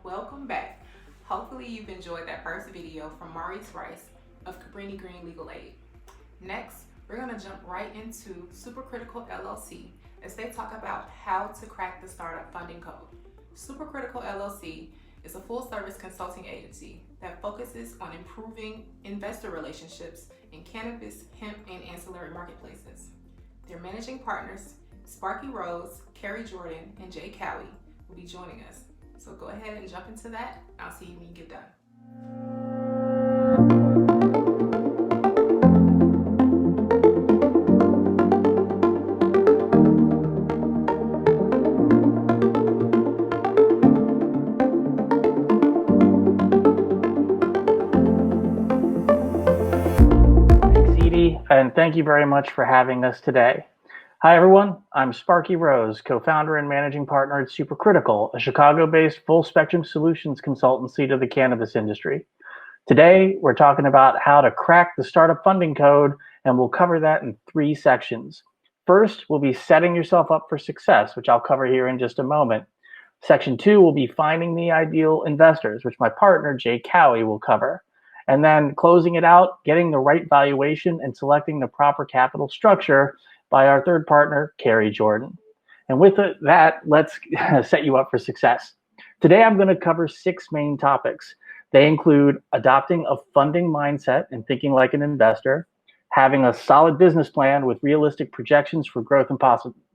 Welcome back. Hopefully you've enjoyed that first video from Maurice Rice of Cabrini Green Legal Aid. Next, we're going to jump right into Supercritical LLC as they talk about how to crack the startup funding code. Supercritical LLC is a full-service consulting agency that focuses on improving investor relationships in cannabis, hemp, and ancillary marketplaces. Their managing partners, Sparky Rose, Kerry Jordan, and Caauwe, will be joining us. So go ahead and jump into that. I'll see you when you get done. And thank you very much for having us today. Hi, everyone. I'm Sparky Rose, co-founder and managing partner at Supercritical, a Chicago-based full-spectrum solutions consultancy to the cannabis industry. Today, we're talking about how to crack the startup funding code, and we'll cover that in 3 sections. First, we'll be setting yourself up for success, which I'll cover here in just a moment. Section 2 will be finding the ideal investors, which my partner, Caauwe, will cover. And then closing it out, getting the right valuation and selecting the proper capital structure by our third partner, Kerry Jordan. And with that, let's set you up for success. Today, I'm going to cover 6 main topics. They include adopting a funding mindset and thinking like an investor, having a solid business plan with realistic projections for growth and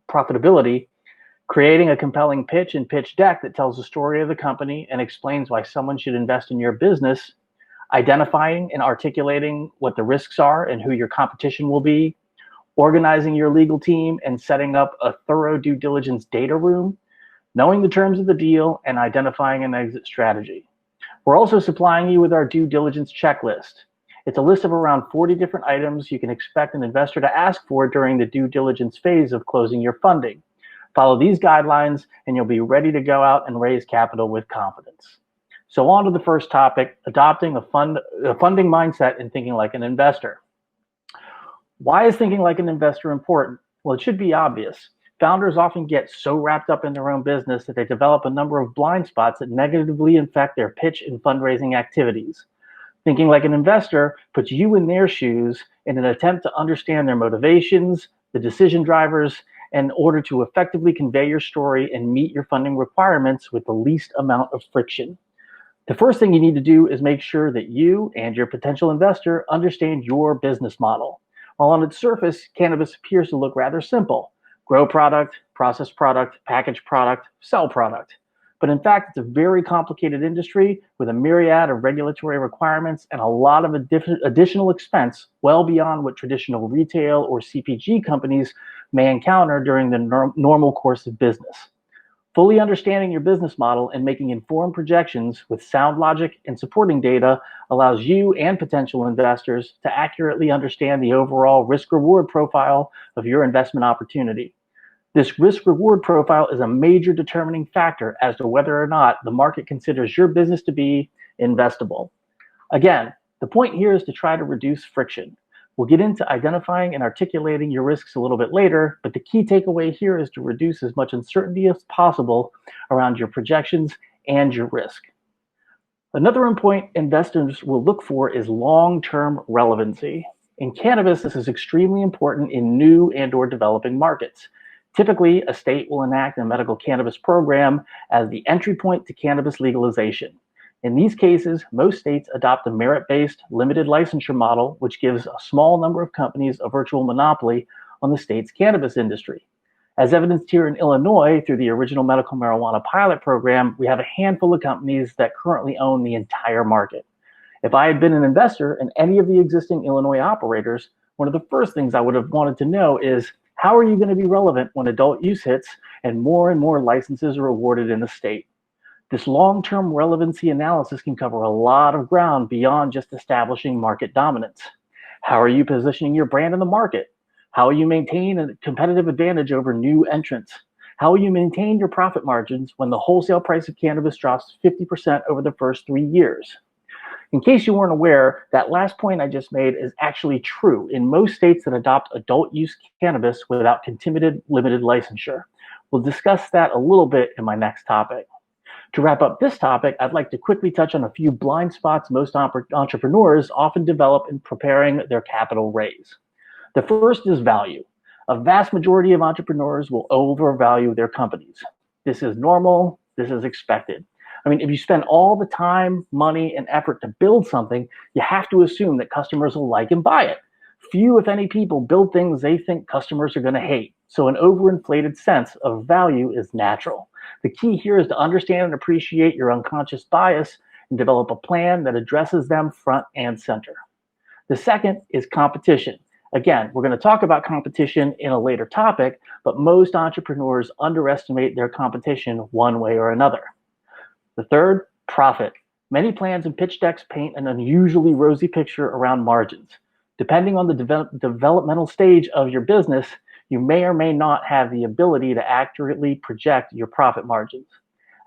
profitability, creating a compelling pitch and pitch deck that tells the story of the company and explains why someone should invest in your business, identifying and articulating what the risks are and who your competition will be, organizing your legal team and setting up a thorough due diligence data room, knowing the terms of the deal, and identifying an exit strategy. We're also supplying you with our due diligence checklist. It's a list of around 40 different items you can expect an investor to ask for during the due diligence phase of closing your funding. Follow these guidelines and you'll be ready to go out and raise capital with confidence. So on to the first topic, adopting a funding mindset and thinking like an investor. Why is thinking like an investor important? Well, it should be obvious. Founders often get so wrapped up in their own business that they develop a number of blind spots that negatively affect their pitch and fundraising activities. Thinking like an investor puts you in their shoes in an attempt to understand their motivations, the decision drivers, in order to effectively convey your story and meet your funding requirements with the least amount of friction. The first thing you need to do is make sure that you and your potential investor understand your business model. While on its surface, cannabis appears to look rather simple: grow product, process product, package product, sell product. But in fact, it's a very complicated industry with a myriad of regulatory requirements and a lot of additional expense well beyond what traditional retail or CPG companies may encounter during the normal course of business. Fully understanding your business model and making informed projections with sound logic and supporting data allows you and potential investors to accurately understand the overall risk-reward profile of your investment opportunity. This risk-reward profile is a major determining factor as to whether or not the market considers your business to be investable. Again, the point here is to try to reduce friction. We'll get into identifying and articulating your risks a little bit later, but the key takeaway here is to reduce as much uncertainty as possible around your projections and your risk. Another point investors will look for is long-term relevancy. In cannabis, this is extremely important in new and/or developing markets. Typically, a state will enact a medical cannabis program as the entry point to cannabis legalization. In these cases, most states adopt a merit-based limited licensure model, which gives a small number of companies a virtual monopoly on the state's cannabis industry. As evidenced here in Illinois through the original medical marijuana pilot program, we have a handful of companies that currently own the entire market. If I had been an investor in any of the existing Illinois operators, one of the first things I would have wanted to know is, how are you going to be relevant when adult use hits and more licenses are awarded in the state? This long-term relevancy analysis can cover a lot of ground beyond just establishing market dominance. How are you positioning your brand in the market? How will you maintain a competitive advantage over new entrants? How will you maintain your profit margins when the wholesale price of cannabis drops 50% over the first 3 years? In case you weren't aware, that last point I just made is actually true in most states that adopt adult use cannabis without contingent limited licensure. We'll discuss that a little bit in my next topic. To wrap up this topic, I'd like to quickly touch on a few blind spots most entrepreneurs often develop in preparing their capital raise. The first is value. A vast majority of entrepreneurs will overvalue their companies. This is normal, this is expected. I mean, if you spend all the time, money, and effort to build something, you have to assume that customers will like and buy it. Few, if any, people build things they think customers are going to hate, so an overinflated sense of value is natural. The key here is to understand and appreciate your unconscious bias and develop a plan that addresses them front and center. The second is competition. Again, we're going to talk about competition in a later topic, but most entrepreneurs underestimate their competition one way or another. The third, profit. Many plans and pitch decks paint an unusually rosy picture around margins. Depending on the developmental stage of your business, you may or may not have the ability to accurately project your profit margins.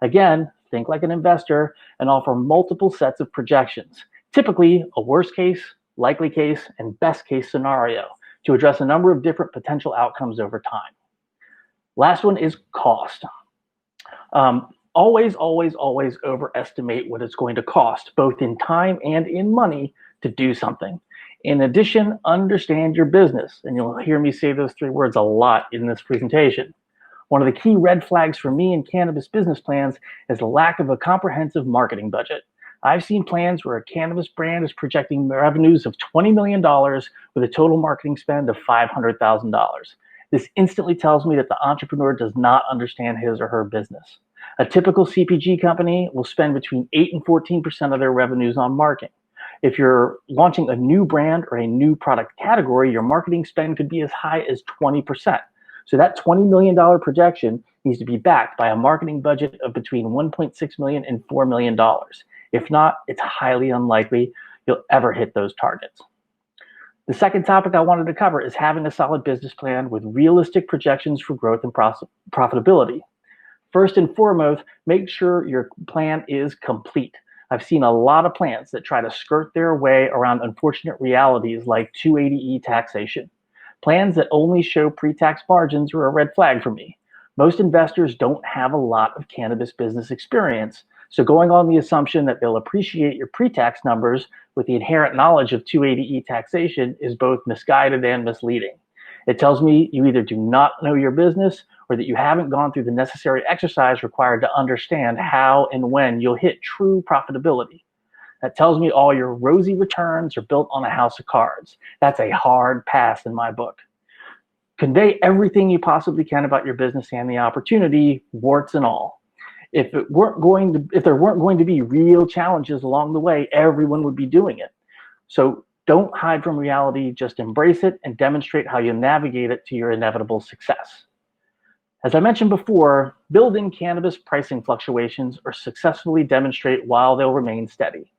Again, think like an investor and offer multiple sets of projections, typically a worst case, likely case, and best case scenario to address a number of different potential outcomes over time. Last one is cost. Always overestimate what it's going to cost, both in time and in money, to do something. In addition, understand your business, and you'll hear me say those three words a lot in this presentation. One of the key red flags for me in cannabis business plans is the lack of a comprehensive marketing budget. I've seen plans where a cannabis brand is projecting revenues of $20 million with a total marketing spend of $500,000. This instantly tells me that the entrepreneur does not understand his or her business. A typical CPG company will spend between 8 and 14% of their revenues on marketing. If you're launching a new brand or a new product category, your marketing spend could be as high as 20%. So that $20 million projection needs to be backed by a marketing budget of between $1.6 million and $4 million. If not, it's highly unlikely you'll ever hit those targets. The second topic I wanted to cover is having a solid business plan with realistic projections for growth and profitability. First and foremost, make sure your plan is complete. I've seen a lot of plans that try to skirt their way around unfortunate realities like 280E taxation. Plans that only show pre-tax margins are a red flag for me. Most investors don't have a lot of cannabis business experience, so going on the assumption that they'll appreciate your pre-tax numbers with the inherent knowledge of 280E taxation is both misguided and misleading. It tells me you either do not know your business or that you haven't gone through the necessary exercise required to understand how and when you'll hit true profitability. That tells me all your rosy returns are built on a house of cards. That's a hard pass in my book. Convey everything you possibly can about your business and the opportunity, warts and all. If there weren't going to be real challenges along the way, everyone would be doing it. So don't hide from reality, just embrace it and demonstrate how you navigate it to your inevitable success. As I mentioned before, build in cannabis pricing fluctuations or successfully demonstrate while they'll remain steady.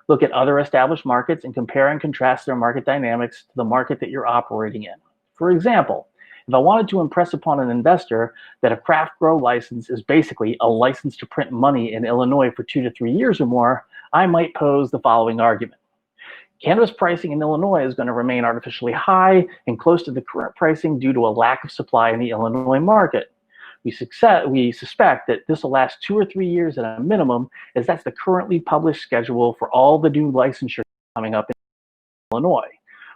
Look at other established markets and compare and contrast their market dynamics to the market that you're operating in. For example, if I wanted to impress upon an investor that a craft grow license is basically a license to print money in Illinois for 2 to 3 years or more, I might pose the following argument. Cannabis pricing in Illinois is going to remain artificially high and close to the current pricing due to a lack of supply in the Illinois market. We suspect that this will last 2 or 3 years at a minimum, as that's the currently published schedule for all the new licensure coming up in Illinois.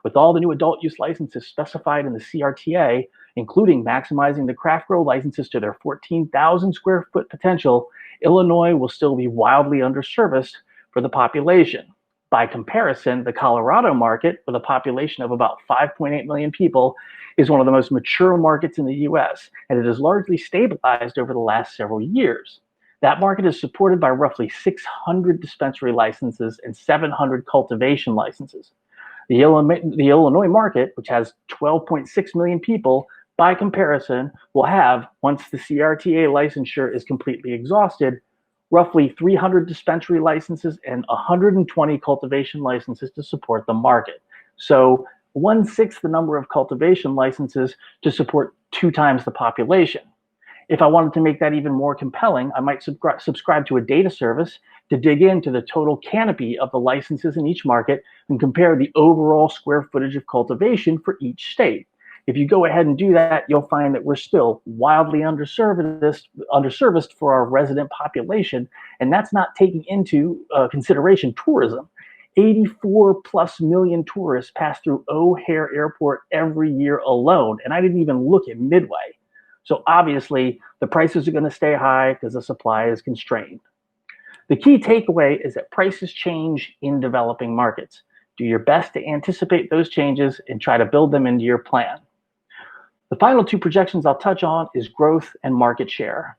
With all the new adult use licenses specified in the CRTA, including maximizing the craft grow licenses to their 14,000 square foot potential, Illinois will still be wildly underserviced for the population. By comparison, the Colorado market, with a population of about 5.8 million people, is one of the most mature markets in the US, and it has largely stabilized over the last several years. That market is supported by roughly 600 dispensary licenses and 700 cultivation licenses. The Illinois market, which has 12.6 million people, by comparison, will have, once the CRTA licensure is completely exhausted, roughly 300 dispensary licenses and 120 cultivation licenses to support the market. So 1/6 the number of cultivation licenses to support 2 times the population. If I wanted to make that even more compelling, I might subscribe to a data service to dig into the total canopy of the licenses in each market and compare the overall square footage of cultivation for each state. If you go ahead and do that, you'll find that we're still wildly underserviced for our resident population, and that's not taking into consideration tourism. 84 plus million tourists pass through O'Hare Airport every year alone, and I didn't even look at Midway. So obviously, the prices are going to stay high because the supply is constrained. The key takeaway is that prices change in developing markets. Do your best to anticipate those changes and try to build them into your plan. The final two projections I'll touch on is growth and market share.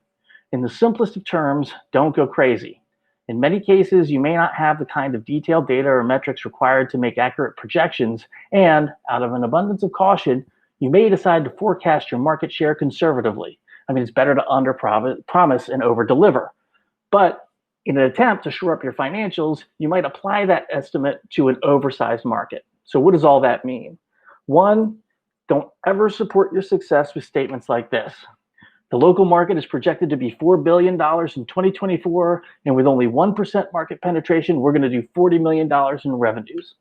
In the simplest of terms, don't go crazy. In many cases, you may not have the kind of detailed data or metrics required to make accurate projections, and out of an abundance of caution, you may decide to forecast your market share conservatively. I mean, it's better to under-promise and over-deliver. But in an attempt to shore up your financials, you might apply that estimate to an oversized market. So what does all that mean? One, don't ever support your success with statements like this. The local market is projected to be $4 billion in 2024, and with only 1% market penetration, we're going to do $40 million in revenues.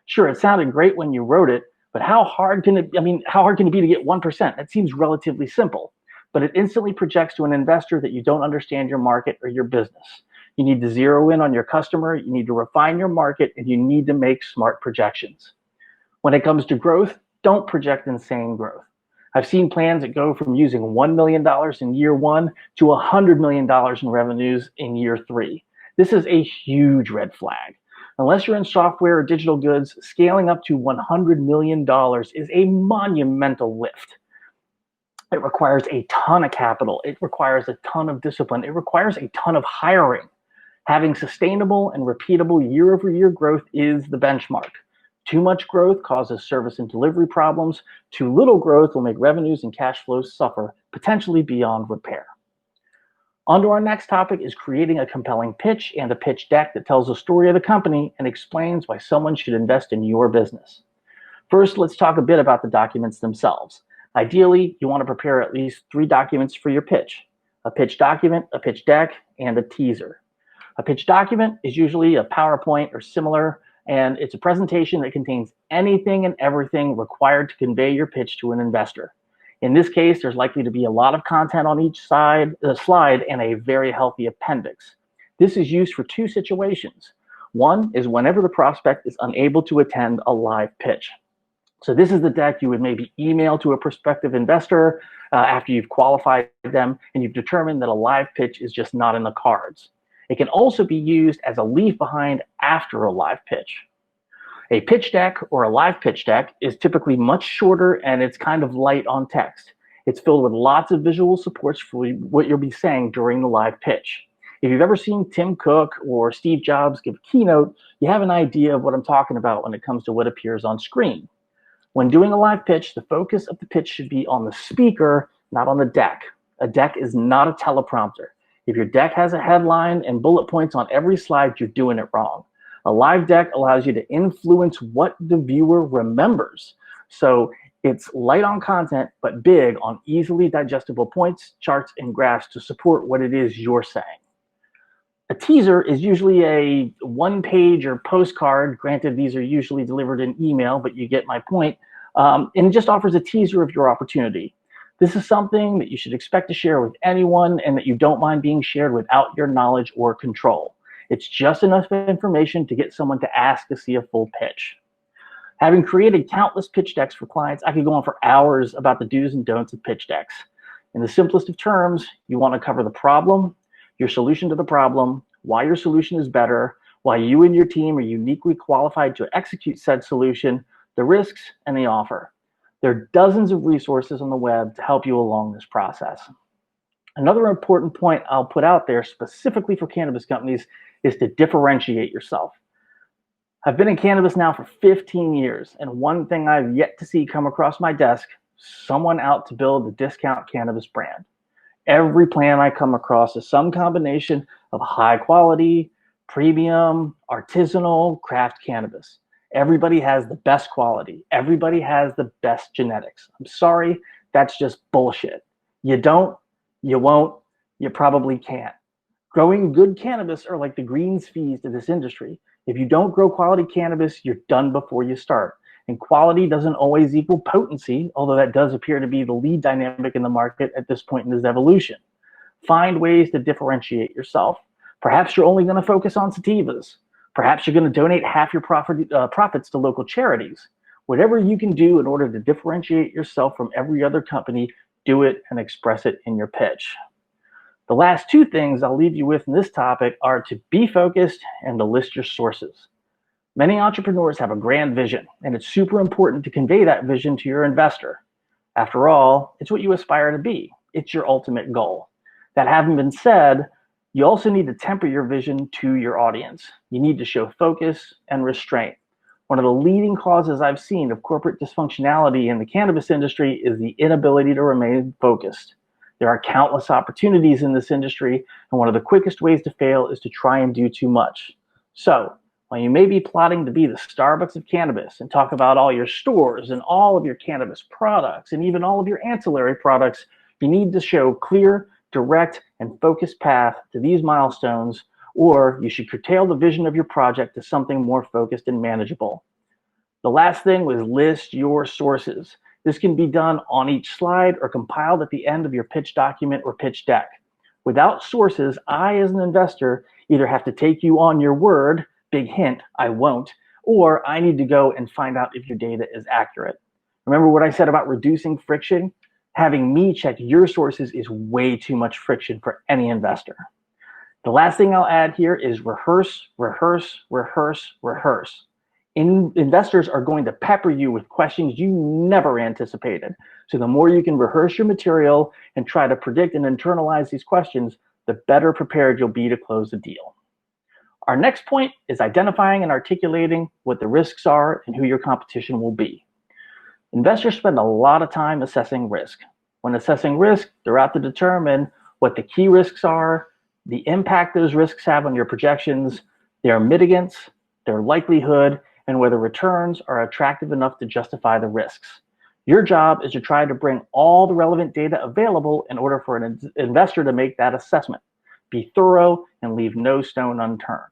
Sure, it sounded great when you wrote it, but how hard can it be to get 1%? That seems relatively simple, but it instantly projects to an investor that you don't understand your market or your business. You need to zero in on your customer, you need to refine your market, and you need to make smart projections. When it comes to growth, don't project insane growth. I've seen plans that go from using $1 million in year one to $100 million in revenues in year 3. This is a huge red flag. Unless you're in software or digital goods, scaling up to $100 million is a monumental lift. It requires a ton of capital. It requires a ton of discipline. It requires a ton of hiring. Having sustainable and repeatable year-over-year growth is the benchmark. Too much growth causes service and delivery problems. Too little growth will make revenues and cash flows suffer, potentially beyond repair. On to our next topic is creating a compelling pitch and a pitch deck that tells the story of the company and explains why someone should invest in your business. First, let's talk a bit about the documents themselves. Ideally, you want to prepare at least 3 documents for your pitch: a pitch document, a pitch deck, and a teaser. A pitch document is usually a PowerPoint or similar, and it's a presentation that contains anything and everything required to convey your pitch to an investor. In this case, there's likely to be a lot of content on each slide and a very healthy appendix. This is used for 2 situations. One is whenever the prospect is unable to attend a live pitch. So this is the deck you would maybe email to a prospective investor after you've qualified them and you've determined that a live pitch is just not in the cards. It can also be used as a leave behind after a live pitch. A pitch deck or a live pitch deck is typically much shorter and it's kind of light on text. It's filled with lots of visual supports for what you'll be saying during the live pitch. If you've ever seen Tim Cook or Steve Jobs give a keynote, you have an idea of what I'm talking about when it comes to what appears on screen. When doing a live pitch, the focus of the pitch should be on the speaker, not on the deck. A deck is not a teleprompter. If your deck has a headline and bullet points on every slide, you're doing it wrong. A live deck allows you to influence what the viewer remembers. So it's light on content, but big on easily digestible points, charts, and graphs to support what it is you're saying. A teaser is usually a 1-page or postcard. Granted, these are usually delivered in email, but you get my point. And it just offers a teaser of your opportunity. This is something that you should expect to share with anyone and that you don't mind being shared without your knowledge or control. It's just enough information to get someone to ask to see a full pitch. Having created countless pitch decks for clients, I could go on for hours about the do's and don'ts of pitch decks. In the simplest of terms, you want to cover the problem, your solution to the problem, why your solution is better, why you and your team are uniquely qualified to execute said solution, the risks, and the offer. There are dozens of resources on the web to help you along this process. Another important point I'll put out there specifically for cannabis companies is to differentiate yourself. I've been in cannabis now for 15 years, and one thing I've yet to see come across my desk, someone out to build a discount cannabis brand. Every plan I come across is some combination of high quality, premium, artisanal, craft cannabis. Everybody has the best quality. Everybody has the best genetics. I'm sorry, that's just bullshit. You don't, you won't, you probably can't. Growing good cannabis are like the greens fees to this industry. If you don't grow quality cannabis, you're done before you start. And quality doesn't always equal potency, although that does appear to be the lead dynamic in the market at this point in this evolution. Find ways to differentiate yourself. Perhaps you're only going to focus on sativas. Perhaps you're going to donate half your profits to local charities. Whatever you can do in order to differentiate yourself from every other company, do it and express it in your pitch. The last two things I'll leave you with in this topic are to be focused and to list your sources. Many entrepreneurs have a grand vision, and it's super important to convey that vision to your investor. After all, it's what you aspire to be. It's your ultimate goal. That having been said, you also need to temper your vision to your audience. You need to show focus and restraint. One of the leading causes I've seen of corporate dysfunctionality in the cannabis industry is the inability to remain focused. There are countless opportunities in this industry, and one of the quickest ways to fail is to try and do too much. So, while you may be plotting to be the Starbucks of cannabis and talk about all your stores and all of your cannabis products and even all of your ancillary products, you need to show clear, direct, and focused path to these milestones, or you should curtail the vision of your project to something more focused and manageable. The last thing was list your sources. This can be done on each slide or compiled at the end of your pitch document or pitch deck. Without sources, I, as an investor, either have to take you on your word, big hint, I won't, or I need to go and find out if your data is accurate. Remember what I said about reducing friction? Having me check your sources is way too much friction for any investor. The last thing I'll add here is rehearse, rehearse, rehearse, rehearse. Investors are going to pepper you with questions you never anticipated. So the more you can rehearse your material and try to predict and internalize these questions, the better prepared you'll be to close the deal. Our next point is identifying and articulating what the risks are and who your competition will be. Investors spend a lot of time assessing risk. When assessing risk, they're out to determine what the key risks are, the impact those risks have on your projections, their mitigants, their likelihood, and whether returns are attractive enough to justify the risks. Your job is to try to bring all the relevant data available in order for an investor to make that assessment. Be thorough and leave no stone unturned.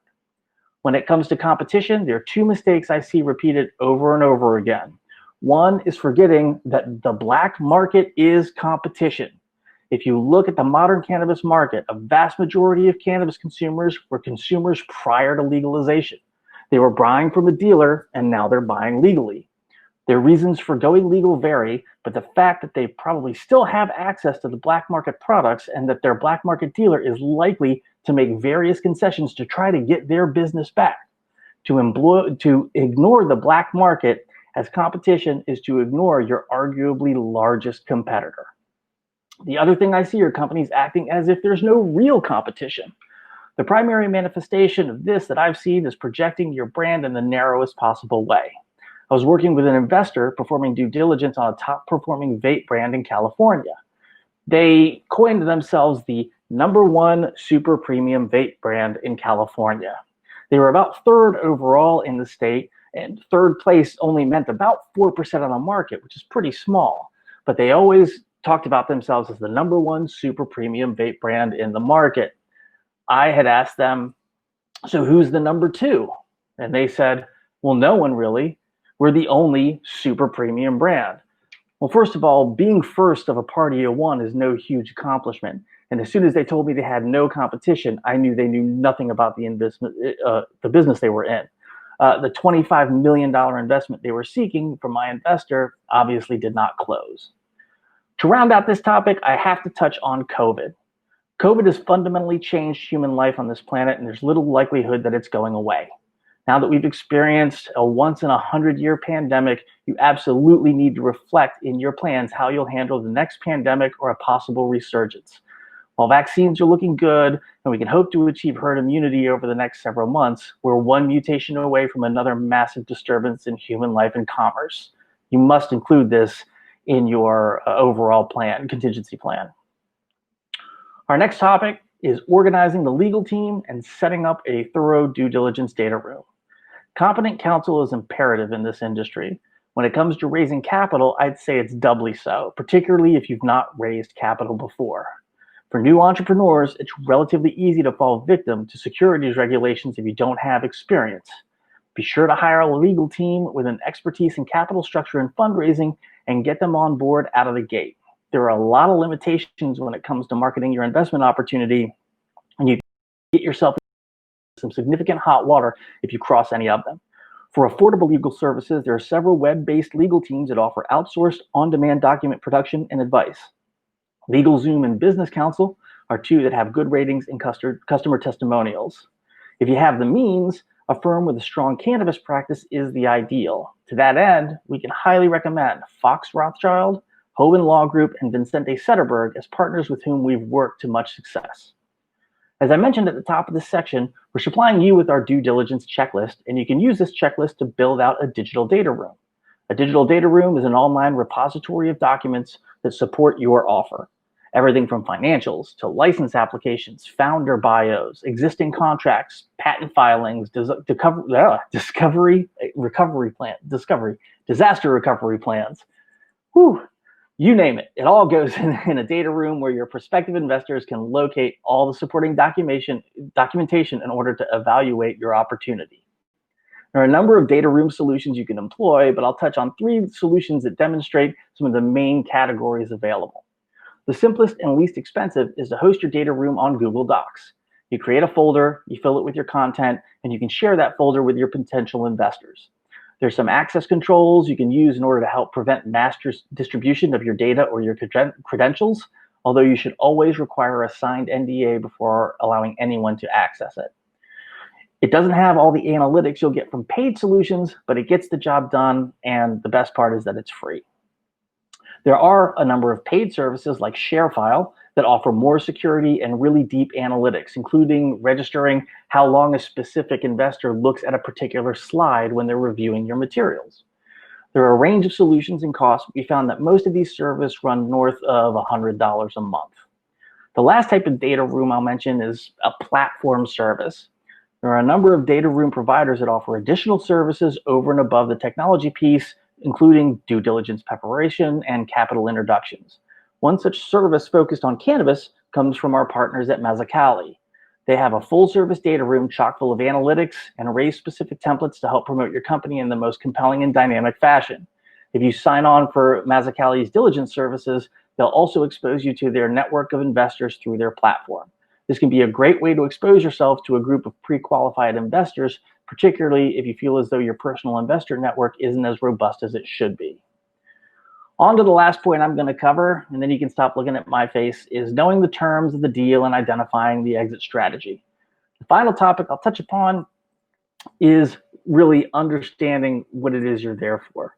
When it comes to competition, there are two mistakes I see repeated over and over again. One is forgetting that the black market is competition. If you look at the modern cannabis market, a vast majority of cannabis consumers were consumers prior to legalization. They were buying from a dealer, and now they're buying legally. Their reasons for going legal vary, but the fact that they probably still have access to the black market products and that their black market dealer is likely to make various concessions to try to get their business back. To ignore the black market as competition is to ignore your arguably largest competitor. The other thing I see are companies acting as if there's no real competition. The primary manifestation of this that I've seen is projecting your brand in the narrowest possible way. I was working with an investor performing due diligence on a top-performing vape brand in California. They coined themselves the #1 super premium vape brand in California. They were about third overall in the state, and third place only meant about 4% of the market, which is pretty small. But they always talked about themselves as the #1 super premium vape brand in the market. I had asked them, so who's the #2? And they said, well, no one really. We're the only super premium brand. Well, first of all, being first of a party of one is no huge accomplishment. And as soon as they told me they had no competition, I knew they knew nothing about the business they were in. The $25 million investment they were seeking from my investor obviously did not close. To round out this topic, I have to touch on COVID. COVID has fundamentally changed human life on this planet, and there's little likelihood that it's going away. Now that we've experienced a once-in-a-100-year pandemic, you absolutely need to reflect in your plans how you'll handle the next pandemic or a possible resurgence. While vaccines are looking good, and we can hope to achieve herd immunity over the next several months, we're one mutation away from another massive disturbance in human life and commerce. You must include this in your overall plan, contingency plan. Our next topic is organizing the legal team and setting up a thorough due diligence data room. Competent counsel is imperative in this industry. When it comes to raising capital, I'd say it's doubly so, particularly if you've not raised capital before. For new entrepreneurs, it's relatively easy to fall victim to securities regulations if you don't have experience. Be sure to hire a legal team with an expertise in capital structure and fundraising and get them on board out of the gate. There are a lot of limitations when it comes to marketing your investment opportunity, and you can get yourself into some significant hot water if you cross any of them. For affordable legal services, there are several web-based legal teams that offer outsourced, on-demand document production and advice. LegalZoom and Business Counsel are two that have good ratings and customer testimonials. If you have the means, a firm with a strong cannabis practice is the ideal. To that end, we can highly recommend Fox Rothschild, Hoban Law Group, and Vincente Sederberg as partners with whom we've worked to much success. As I mentioned at the top of this section, we're supplying you with our due diligence checklist, and you can use this checklist to build out a digital data room. A digital data room is an online repository of documents that support your offer. Everything from financials to license applications, founder bios, existing contracts, patent filings, disaster recovery plans. Whew, you name it. It all goes in a data room where your prospective investors can locate all the supporting documentation in order to evaluate your opportunity. There are a number of data room solutions you can employ, but I'll touch on 3 solutions that demonstrate some of the main categories available. The simplest and least expensive is to host your data room on Google Docs. You create a folder, you fill it with your content, and you can share that folder with your potential investors. There's some access controls you can use in order to help prevent mass distribution of your data or your credentials, although you should always require a signed NDA before allowing anyone to access it. It doesn't have all the analytics you'll get from paid solutions, but it gets the job done, and the best part is that it's free. There are a number of paid services like ShareFile that offer more security and really deep analytics, including registering how long a specific investor looks at a particular slide when they're reviewing your materials. There are a range of solutions and costs, but we found that most of these services run north of $100 a month. The last type of data room I'll mention is a platform service. There are a number of data room providers that offer additional services over and above the technology piece, including due diligence preparation and capital introductions. One such service focused on cannabis comes from our partners at Caauwe. They have a full-service data room chock full of analytics and race-specific templates to help promote your company in the most compelling and dynamic fashion. If you sign on for Caauwe's diligence services, they'll also expose you to their network of investors through their platform. This can be a great way to expose yourself to a group of pre-qualified investors, particularly if you feel as though your personal investor network isn't as robust as it should be. On to the last point I'm going to cover, and then you can stop looking at my face, is knowing the terms of the deal and identifying the exit strategy. The final topic I'll touch upon is really understanding what it is you're there for.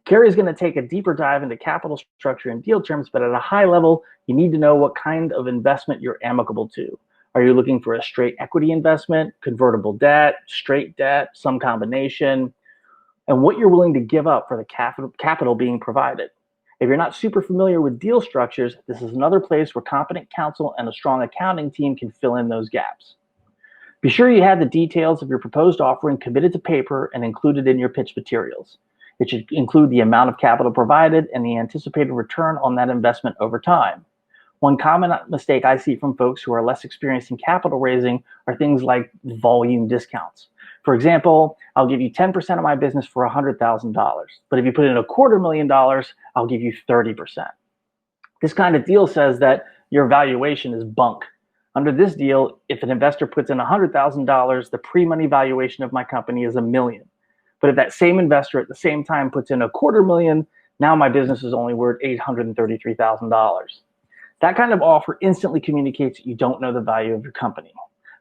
Kerry is going to take a deeper dive into capital structure and deal terms, but at a high level, you need to know what kind of investment you're amicable to. Are you looking for a straight equity investment, convertible debt, straight debt, some combination, and what you're willing to give up for the capital being provided? If you're not super familiar with deal structures, this is another place where competent counsel and a strong accounting team can fill in those gaps. Be sure you have the details of your proposed offering committed to paper and included in your pitch materials. It should include the amount of capital provided and the anticipated return on that investment over time. One common mistake I see from folks who are less experienced in capital raising are things like volume discounts. For example, I'll give you 10% of my business for $100,000, but if you put in $250,000, I'll give you 30%. This kind of deal says that your valuation is bunk. Under this deal, if an investor puts in $100,000, the pre-money valuation of my company is $1 million. But if that same investor at the same time puts in $250,000, now my business is only worth $833,000. That kind of offer instantly communicates that you don't know the value of your company.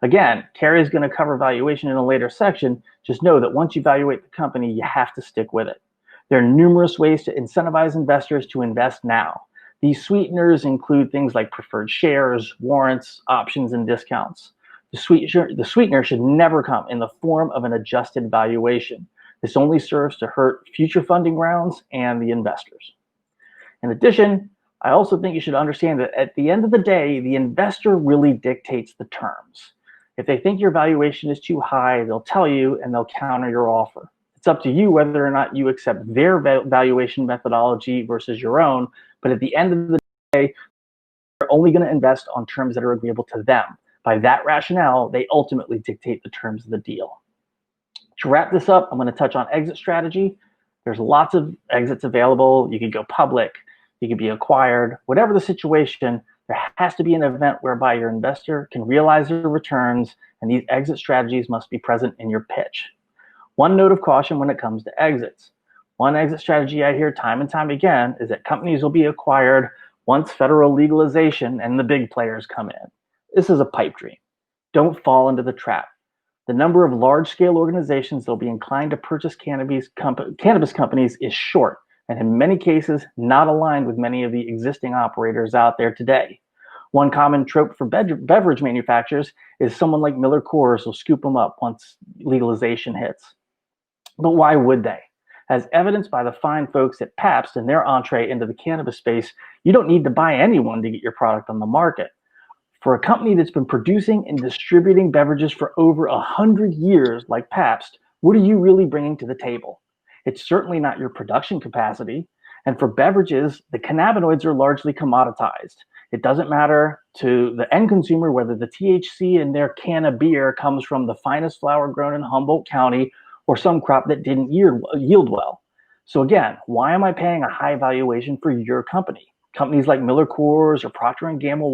Again, Kerry is going to cover valuation in a later section. Just know that once you evaluate the company, you have to stick with it. There are numerous ways to incentivize investors to invest now. These sweeteners include things like preferred shares, warrants, options, and discounts. The sweetener should never come in the form of an adjusted valuation. This only serves to hurt future funding rounds and the investors. In addition, I also think you should understand that at the end of the day, the investor really dictates the terms. If they think your valuation is too high, they'll tell you and they'll counter your offer. It's up to you whether or not you accept their valuation methodology versus your own, but at the end of the day, they're only going to invest on terms that are agreeable to them. By that rationale, they ultimately dictate the terms of the deal. To wrap this up, I'm going to touch on exit strategy. There's lots of exits available. You could go public, you could be acquired, whatever the situation, there has to be an event whereby your investor can realize their returns, and these exit strategies must be present in your pitch. One note of caution when it comes to exits. One exit strategy I hear time and time again is that companies will be acquired once federal legalization and the big players come in. This is a pipe dream. Don't fall into the trap. The number of large-scale organizations that will be inclined to purchase cannabis companies is short, and in many cases, not aligned with many of the existing operators out there today. One common trope for beverage manufacturers is someone like Miller Coors will scoop them up once legalization hits. But why would they? As evidenced by the fine folks at Pabst and their entree into the cannabis space, you don't need to buy anyone to get your product on the market. For a company that's been producing and distributing beverages for over 100 years like Pabst, what are you really bringing to the table? It's certainly not your production capacity. And for beverages, the cannabinoids are largely commoditized. It doesn't matter to the end consumer whether the THC in their can of beer comes from the finest flower grown in Humboldt County or some crop that didn't yield well. So again, why am I paying a high valuation for your company? Companies like Miller Coors or Procter & Gamble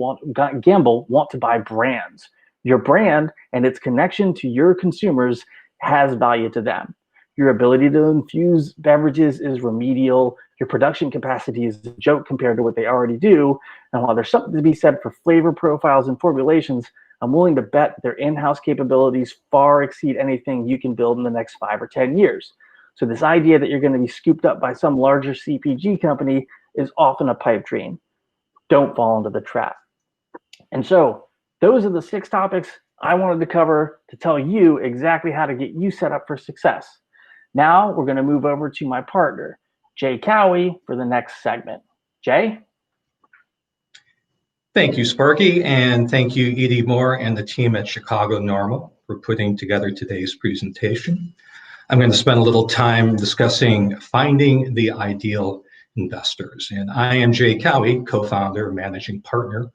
want to buy brands. Your brand and its connection to your consumers has value to them. Your ability to infuse beverages is remedial. Your production capacity is a joke compared to what they already do. And while there's something to be said for flavor profiles and formulations, I'm willing to bet their in-house capabilities far exceed anything you can build in the next 5 or 10 years. So this idea that you're going to be scooped up by some larger CPG company is often a pipe dream. Don't fall into the trap. And so those are the 6 topics I wanted to cover to tell you exactly how to get you set up for success. Now we're going to move over to my partner, Jay Caauwe, for the next segment. Jay? Thank you, Sparky, and thank you, Edie Moore and the team at Chicago NORML for putting together today's presentation. I'm going to spend a little time discussing finding the ideal investors. And I am Jay Caauwe, co-founder and managing partner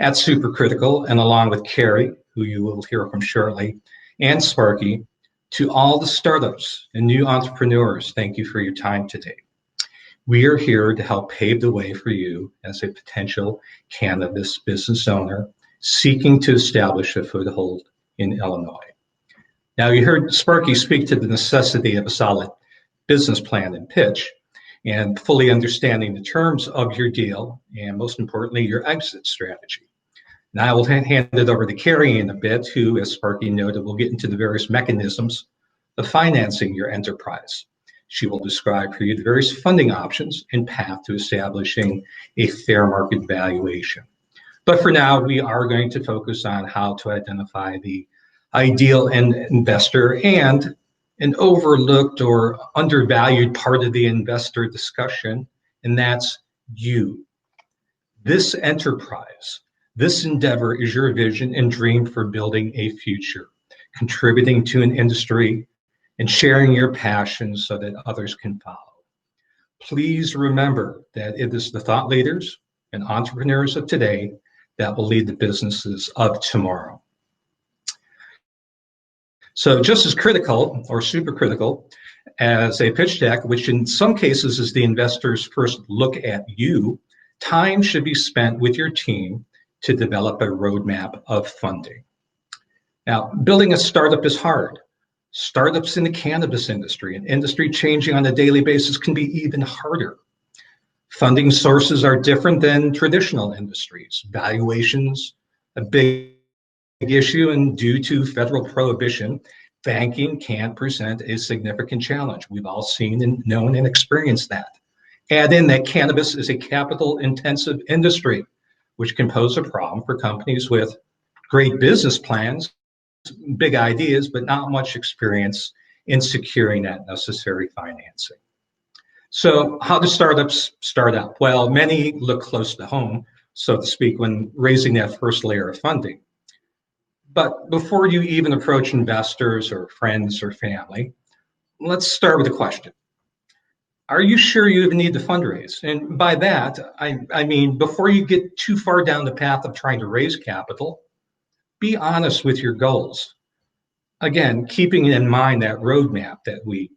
at Supercritical, and along with Kerry, who you will hear from shortly, and Sparky, to all the startups and new entrepreneurs, thank you for your time today. We are here to help pave the way for you as a potential cannabis business owner seeking to establish a foothold in Illinois. Now, you heard Sparky speak to the necessity of a solid business plan and pitch, and fully understanding the terms of your deal, and most importantly, your exit strategy. Now I will hand it over to Kerry in a bit, who, as Sparky noted, will get into the various mechanisms of financing your enterprise. She will describe for you the various funding options and path to establishing a fair market valuation. But for now, we are going to focus on how to identify the ideal investor and an overlooked or undervalued part of the investor discussion, and that's you. This enterprise, this endeavor is your vision and dream for building a future, contributing to an industry, and sharing your passion so that others can follow. Please remember that it is the thought leaders and entrepreneurs of today that will lead the businesses of tomorrow. So just as critical or super critical as a pitch deck, which in some cases is the investor's first look at you, time should be spent with your team to develop a roadmap of funding. Now, building a startup is hard. Startups in the cannabis industry, an industry changing on a daily basis, can be even harder. Funding sources are different than traditional industries. Valuations, a big issue, and due to federal prohibition, banking can present a significant challenge. We've all seen and known and experienced that. Add in that cannabis is a capital-intensive industry, which can pose a problem for companies with great business plans, big ideas, but not much experience in securing that necessary financing. So how do startups start out? Well, many look close to home, so to speak, when raising that first layer of funding. But before you even approach investors or friends or family, let's start with a question. Are you sure you even need to fundraise? And by that, I mean, before you get too far down the path of trying to raise capital, be honest with your goals. Again, keeping in mind that roadmap that we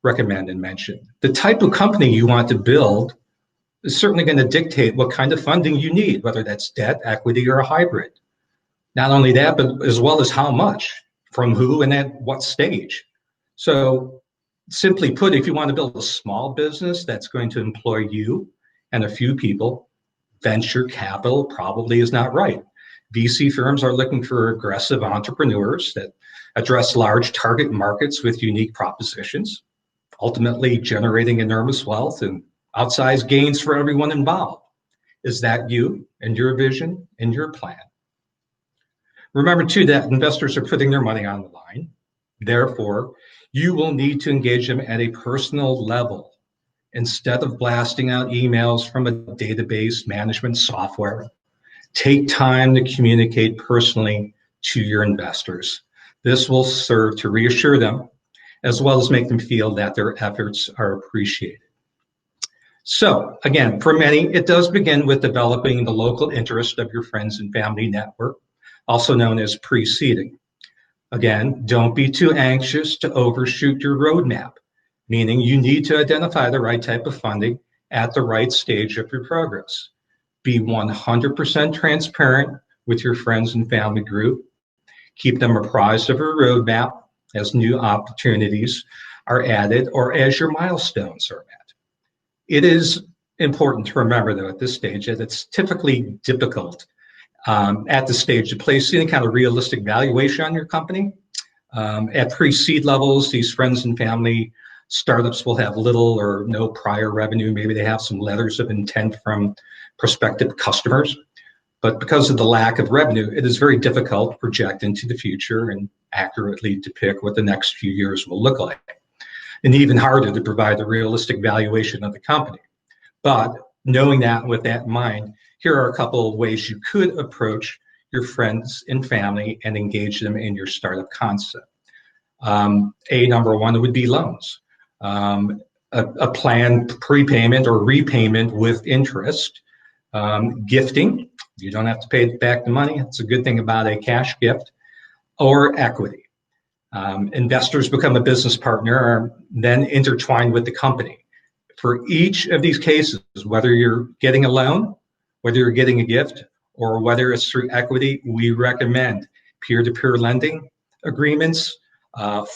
recommend and mention. The type of company you want to build is certainly going to dictate what kind of funding you need, whether that's debt, equity, or a hybrid. Not only that, but as well as how much, from who, and at what stage. So simply put, if you want to build a small business that's going to employ you and a few people, venture capital probably is not right. VC firms are looking for aggressive entrepreneurs that address large target markets with unique propositions, ultimately generating enormous wealth and outsized gains for everyone involved. Is that you and your vision and your plan? Remember too that investors are putting their money on the line. Therefore, you will need to engage them at a personal level instead of blasting out emails from a database management software. Take time to communicate personally to your investors. This will serve to reassure them as well as make them feel that their efforts are appreciated. So again, for many, it does begin with developing the local interest of your friends and family network, also known as pre-seeding. Again, don't be too anxious to overshoot your roadmap, meaning you need to identify the right type of funding at the right stage of your progress. Be 100% transparent with your friends and family group. Keep them apprised of your roadmap as new opportunities are added or as your milestones are met. It is important to remember, though, at this stage that it's typically difficult at this stage to place any kind of realistic valuation on your company. At pre-seed levels, these friends and family startups will have little or no prior revenue. Maybe they have some letters of intent from prospective customers. But because of the lack of revenue, it is very difficult to project into the future and accurately depict what the next few years will look like. And even harder to provide a realistic valuation of the company. But knowing that with that in mind, here are a couple of ways you could approach your friends and family and engage them in your startup concept. Number one would be loans. A planned prepayment or repayment with interest. Gifting, you don't have to pay back the money. It's a good thing about a cash gift. Or equity. Investors become a business partner or then intertwined with the company. For each of these cases, whether you're getting a loan, whether you're getting a gift, or whether it's through equity, we recommend peer-to-peer lending agreements,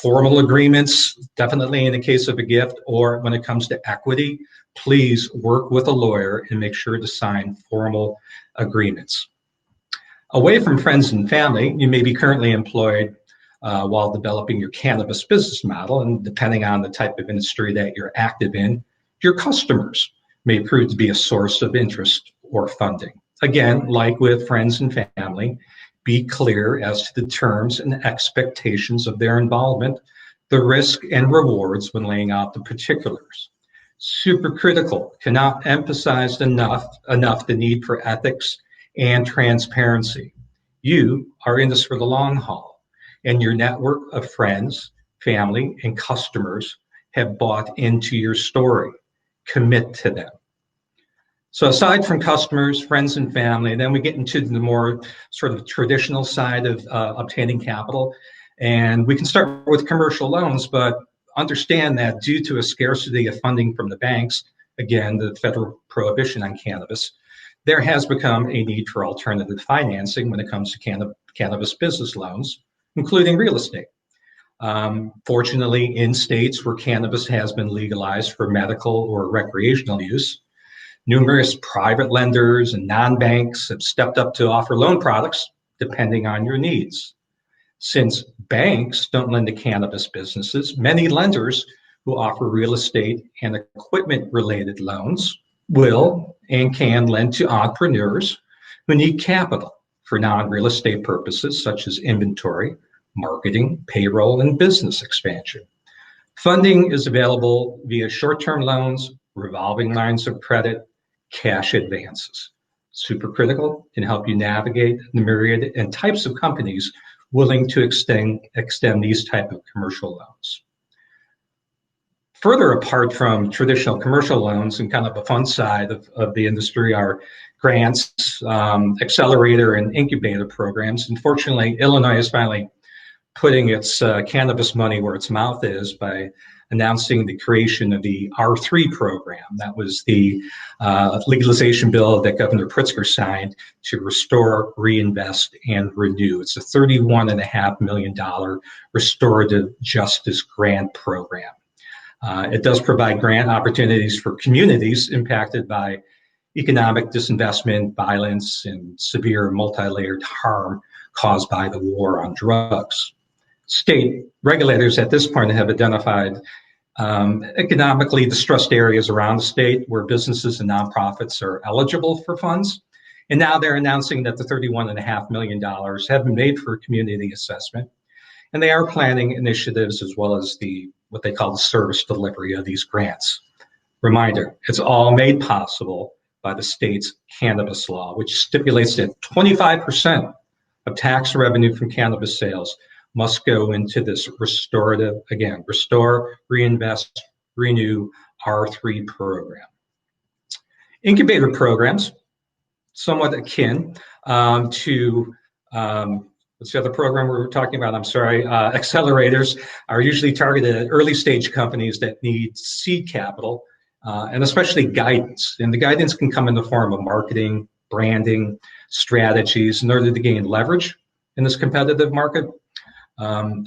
formal agreements, definitely in the case of a gift, or when it comes to equity, please work with a lawyer and make sure to sign formal agreements. Away from friends and family, you may be currently employed while developing your cannabis business model, and depending on the type of industry that you're active in, your customers may prove to be a source of interest or funding. Again, like with friends and family, be clear as to the terms and expectations of their involvement, the risk and rewards when laying out the particulars. Supercritical cannot emphasize enough the need for ethics and transparency. You are in this for the long haul, and your network of friends, family, and customers have bought into your story. Commit to them. So aside from customers, friends, and family, then we get into the more sort of traditional side of obtaining capital. And we can start with commercial loans, but understand that due to a scarcity of funding from the banks, again, the federal prohibition on cannabis, there has become a need for alternative financing when it comes to cannabis business loans, including real estate. Fortunately, in states where cannabis has been legalized for medical or recreational use, numerous private lenders and non-banks have stepped up to offer loan products depending on your needs. Since banks don't lend to cannabis businesses, many lenders who offer real estate and equipment-related loans will and can lend to entrepreneurs who need capital for non-real estate purposes such as inventory, marketing, payroll, and business expansion. Funding is available via short-term loans, revolving lines of credit, cash advances. Supercritical can help you navigate the myriad and types of companies willing to extend these type of commercial loans. Further apart from traditional commercial loans and kind of the fun side of the industry are grants, accelerator and incubator programs. Unfortunately, Illinois has finally putting its cannabis money where its mouth is by announcing the creation of the R3 program. That was the legalization bill that Governor Pritzker signed to restore, reinvest, and renew. It's a $31.5 million restorative justice grant program. It does provide grant opportunities for communities impacted by economic disinvestment, violence, and severe multi-layered harm caused by the war on drugs. State regulators at this point have identified economically distressed areas around the state where businesses and nonprofits are eligible for funds. And now they're announcing that the $31.5 million have been made for community assessment. And they are planning initiatives as well as what they call the service delivery of these grants. Reminder, it's all made possible by the state's cannabis law, which stipulates that 25% of tax revenue from cannabis sales must go into this restorative, again, restore, reinvest, renew R3 program. Incubator programs, somewhat akin to, what's the other program we were talking about? I'm sorry, accelerators are usually targeted at early stage companies that need seed capital and especially guidance. And the guidance can come in the form of marketing, branding, strategies in order to gain leverage in this competitive market.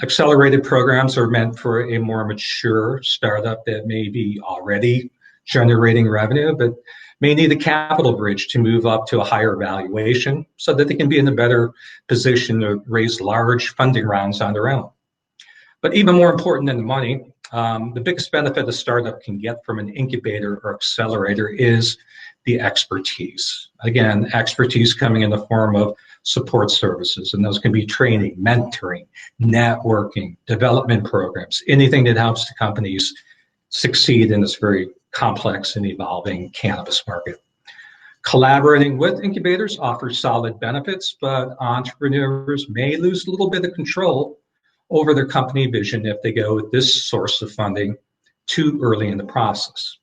Accelerated programs are meant for a more mature startup that may be already generating revenue, but may need a capital bridge to move up to a higher valuation so that they can be in a better position to raise large funding rounds on their own. But even more important than the money, the biggest benefit a startup can get from an incubator or accelerator is the expertise. Again, expertise coming in the form of support services, and those can be training, mentoring, networking, development programs, anything that helps the companies succeed in this very complex and evolving cannabis market. Collaborating with incubators offers solid benefits, but entrepreneurs may lose a little bit of control over their company vision if they go with this source of funding too early in the process.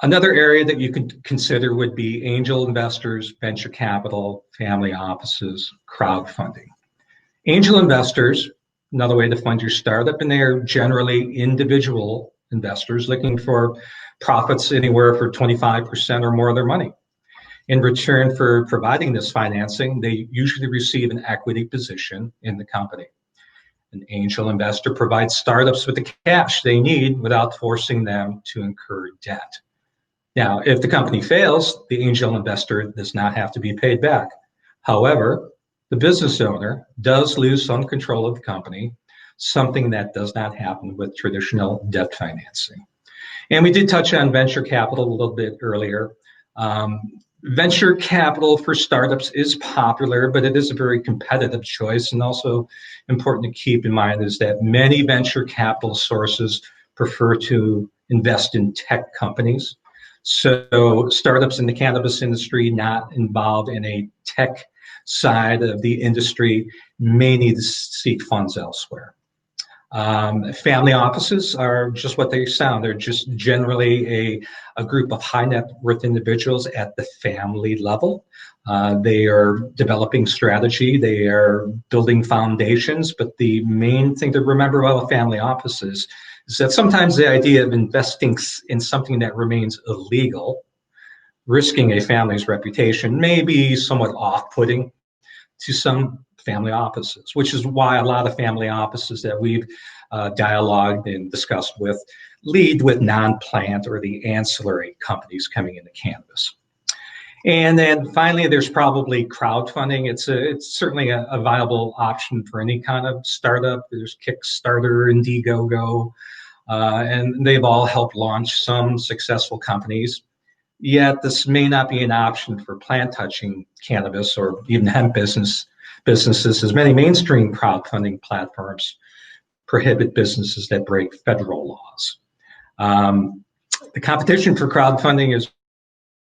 Another area that you could consider would be angel investors, venture capital, family offices, crowdfunding. Angel investors, another way to fund your startup, and they are generally individual investors looking for profits anywhere for 25% or more of their money. In return for providing this financing, they usually receive an equity position in the company. An angel investor provides startups with the cash they need without forcing them to incur debt. Now, if the company fails, the angel investor does not have to be paid back. However, the business owner does lose some control of the company, something that does not happen with traditional debt financing. And we did touch on venture capital a little bit earlier. Venture capital for startups is popular, but it is a very competitive choice. And also important to keep in mind is that many venture capital sources prefer to invest in tech companies. So startups in the cannabis industry not involved in a tech side of the industry may need to seek funds elsewhere. Family offices are just what they sound. They're just generally a group of high net worth individuals at the family level. They are developing strategy, they are building foundations, but the main thing to remember about family offices is that sometimes the idea of investing in something that remains illegal, risking a family's reputation, may be somewhat off-putting to some family offices, which is why a lot of family offices that we've dialogued and discussed with lead with non-plant or the ancillary companies coming into cannabis. And then finally, there's probably crowdfunding. It's certainly a viable option for any kind of startup. There's Kickstarter, Indiegogo, and they've all helped launch some successful companies. Yet this may not be an option for plant-touching cannabis or even hemp businesses, as many mainstream crowdfunding platforms prohibit businesses that break federal laws. The competition for crowdfunding is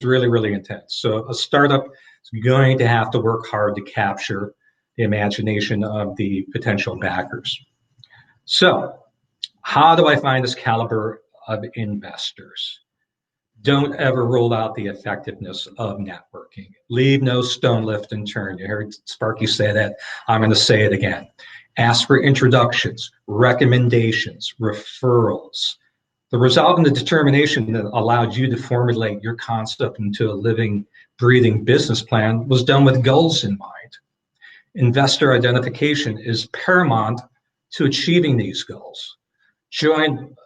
really, really intense. So a startup is going to have to work hard to capture the imagination of the potential backers. So how do I find this caliber of investors? Don't ever rule out the effectiveness of networking. Leave no stone left unturned. You heard Sparky say that. I'm going to say it again. Ask for introductions, recommendations, referrals. The resolve and the determination that allowed you to formulate your concept into a living, breathing business plan was done with goals in mind. Investor identification is paramount to achieving these goals. Join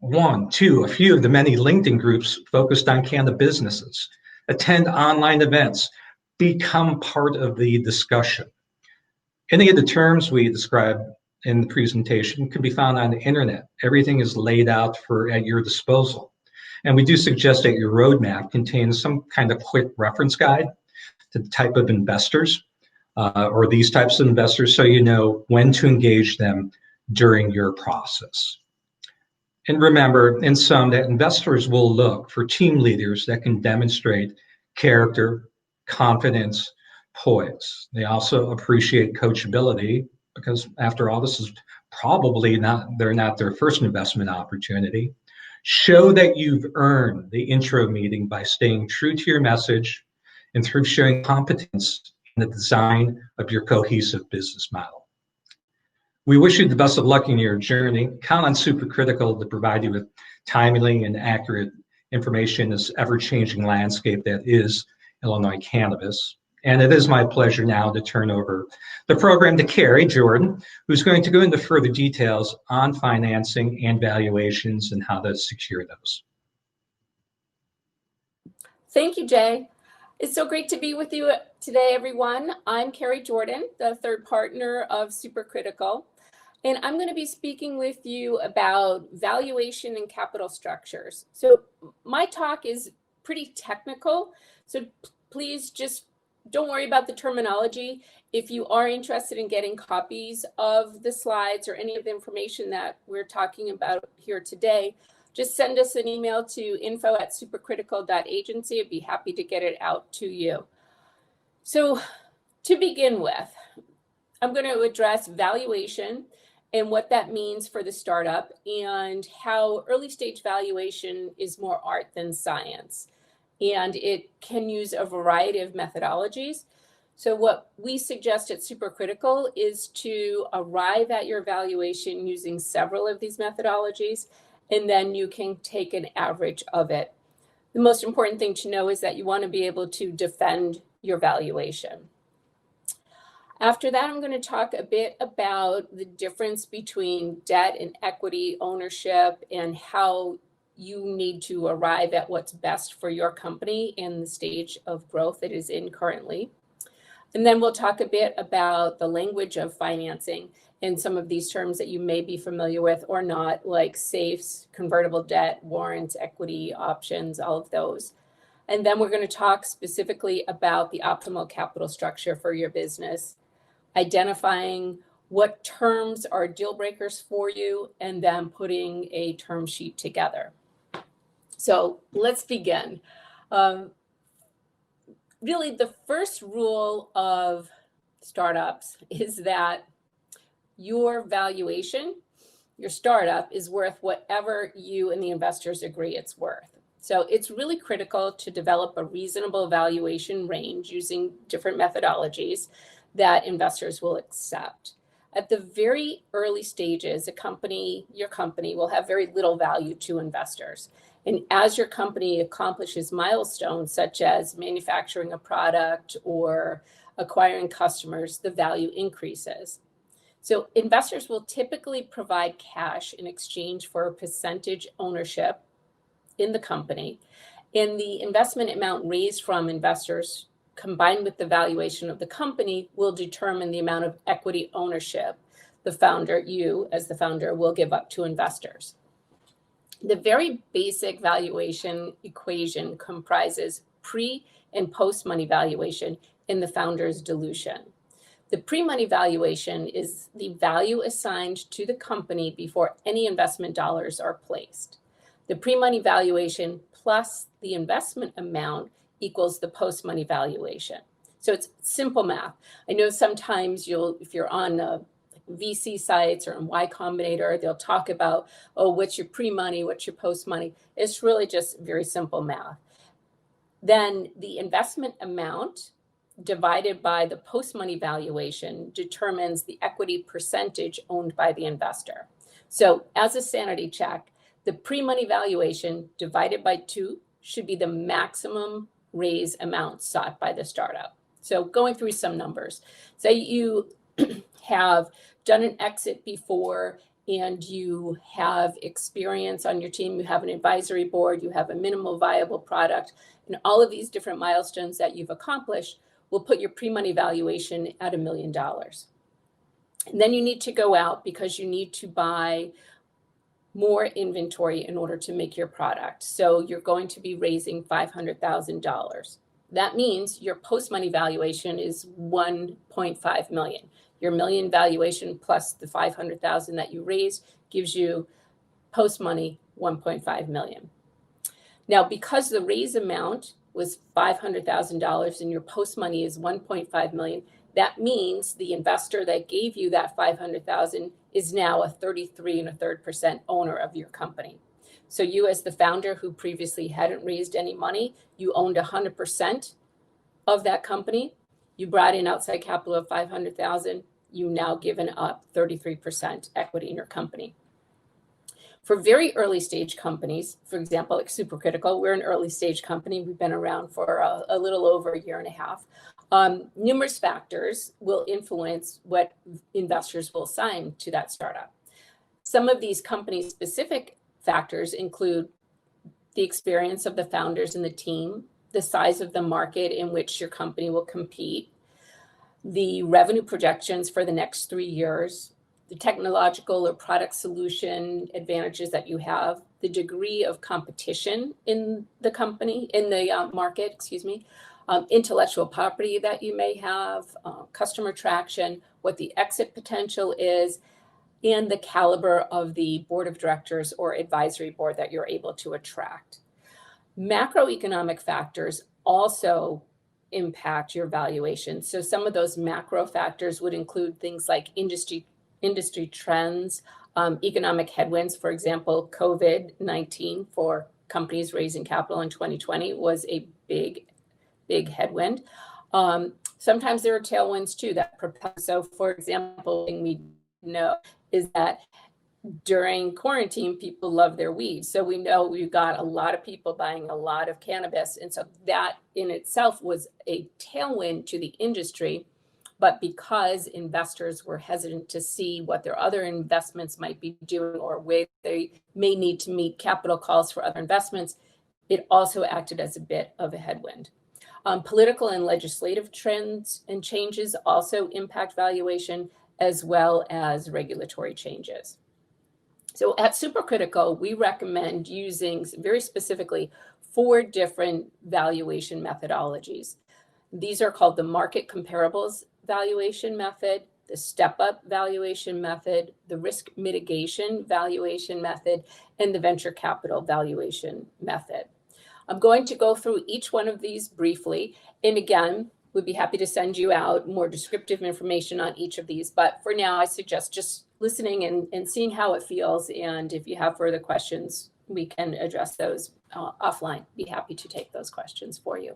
one, two, a few of the many LinkedIn groups focused on Canada businesses. Attend online events. Become part of the discussion. Any of the terms we described in the presentation can be found on the internet. Everything is laid out at your disposal. And we do suggest that your roadmap contains some kind of quick reference guide to the type of investors or these types of investors, so you know when to engage them during your process. And remember, in sum, that investors will look for team leaders that can demonstrate character, confidence, poise. They also appreciate coachability because, after all, this is probably not their first investment opportunity. Show that you've earned the intro meeting by staying true to your message and through showing competence in the design of your cohesive business model. We wish you the best of luck in your journey. Count on Supercritical to provide you with timely and accurate information in this ever-changing landscape that is Illinois cannabis. And it is my pleasure now to turn over the program to Kerry Jordan, who's going to go into further details on financing and valuations and how to secure those. Thank you, Jay. It's so great to be with you today, everyone. I'm Kerry Jordan, the third partner of Supercritical, and I'm going to be speaking with you about valuation and capital structures. So my talk is pretty technical, so please just don't worry about the terminology. If you are interested in getting copies of the slides or any of the information that we're talking about here today, just send us an email to info@supercritical.agency. I'd be happy to get it out to you. So to begin with, I'm going to address valuation and what that means for the startup and how early stage valuation is more art than science. And it can use a variety of methodologies. So what we suggest at Supercritical is to arrive at your valuation using several of these methodologies, and then you can take an average of it. The most important thing to know is that you want to be able to defend your valuation. After that, I'm going to talk a bit about the difference between debt and equity ownership and how you need to arrive at what's best for your company and the stage of growth it is in currently. And then we'll talk a bit about the language of financing and some of these terms that you may be familiar with or not, like safes, convertible debt, warrants, equity options, all of those. And then we're going to talk specifically about the optimal capital structure for your business, identifying what terms are deal breakers for you, and then putting a term sheet together. So let's begin. Really, the first rule of startups is that your valuation, your startup, is worth whatever you and the investors agree it's worth. So it's really critical to develop a reasonable valuation range using different methodologies that investors will accept. At the very early stages, your company will have very little value to investors. And as your company accomplishes milestones such as manufacturing a product or acquiring customers, the value increases. So investors will typically provide cash in exchange for a percentage ownership in the company. And the investment amount raised from investors combined with the valuation of the company will determine the amount of equity ownership the founder, you as the founder, will give up to investors. The very basic valuation equation comprises pre and post-money valuation in the founder's dilution. The pre-money valuation is the value assigned to the company before any investment dollars are placed. The pre-money valuation plus the investment amount equals the post-money valuation. So it's simple math. I know sometimes if you're on VC sites or in Y Combinator, they'll talk about, oh, what's your pre-money, what's your post-money. It's really just very simple math. Then the investment amount divided by the post-money valuation determines the equity percentage owned by the investor. So as a sanity check, the pre-money valuation divided by 2 should be the maximum raise amount sought by the startup. So going through some numbers, say you have done an exit before and you have experience on your team, you have an advisory board, you have a minimal viable product, and all of these different milestones that you've accomplished will put your pre-money valuation at $1 million. And then you need to go out because you need to buy more inventory in order to make your product. So you're going to be raising $500,000. That means your post-money valuation is 1.5 million. Your million valuation plus the 500,000 that you raised gives you post-money 1.5 million. Now, because the raise amount was $500,000 and your post-money is 1.5 million, that means the investor that gave you that 500,000 is now a 33.33% owner of your company. So you, as the founder who previously hadn't raised any money, you owned 100% of that company. You brought in outside capital of 500,000. You now given up 33% equity in your company. For very early stage companies, for example, like Supercritical, we're an early stage company. We've been around for a little over a year and a half. Numerous factors will influence what investors will assign to that startup. Some of these company-specific factors include the experience of the founders and the team, the size of the market in which your company will compete, the revenue projections for the next 3 years, the technological or product solution advantages that you have, the degree of competition in the company, in the market, intellectual property that you may have, customer traction, what the exit potential is, and the caliber of the board of directors or advisory board that you're able to attract. Macroeconomic factors also impact your valuation. So some of those macro factors would include things like industry trends, economic headwinds. For example, COVID-19 for companies raising capital in 2020 was a big headwind. Sometimes there are tailwinds too that propel. So for example, thing we know is that during quarantine, people love their weed. So we know we've got a lot of people buying a lot of cannabis. And so that in itself was a tailwind to the industry. But because investors were hesitant to see what their other investments might be doing or where they may need to meet capital calls for other investments, it also acted as a bit of a headwind. Political and legislative trends and changes also impact valuation, as well as regulatory changes. So at Supercritical, we recommend using very specifically 4 different valuation methodologies. These are called the market comparables valuation method, the step-up valuation method, the risk mitigation valuation method, and the venture capital valuation method. I'm going to go through each one of these briefly. And again, we'd be happy to send you out more descriptive information on each of these. But for now, I suggest just listening and seeing how it feels. And if you have further questions, we can address those offline. Be happy to take those questions for you.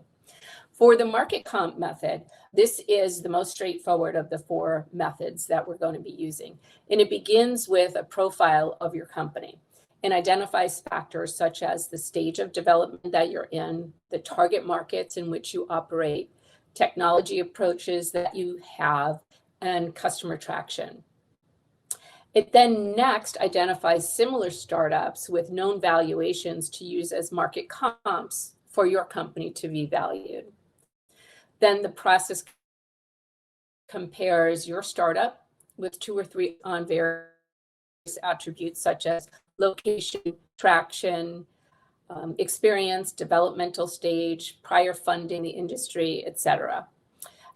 For the market comp method, this is the most straightforward of the 4 methods that we're going to be using. And it begins with a profile of your company and identifies factors such as the stage of development that you're in, the target markets in which you operate, technology approaches that you have, and customer traction. It then next identifies similar startups with known valuations to use as market comps for your company to be valued. Then the process compares your startup with 2 or 3 on various attributes such as location, traction, experience, developmental stage, prior funding, the industry, etc.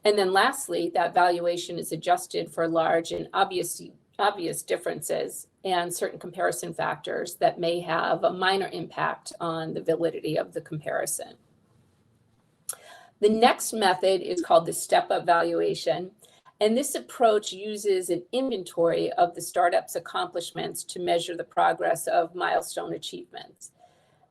And then lastly, that valuation is adjusted for large and obvious differences and certain comparison factors that may have a minor impact on the validity of the comparison. The next method is called the step-up valuation. And this approach uses an inventory of the startup's accomplishments to measure the progress of milestone achievements.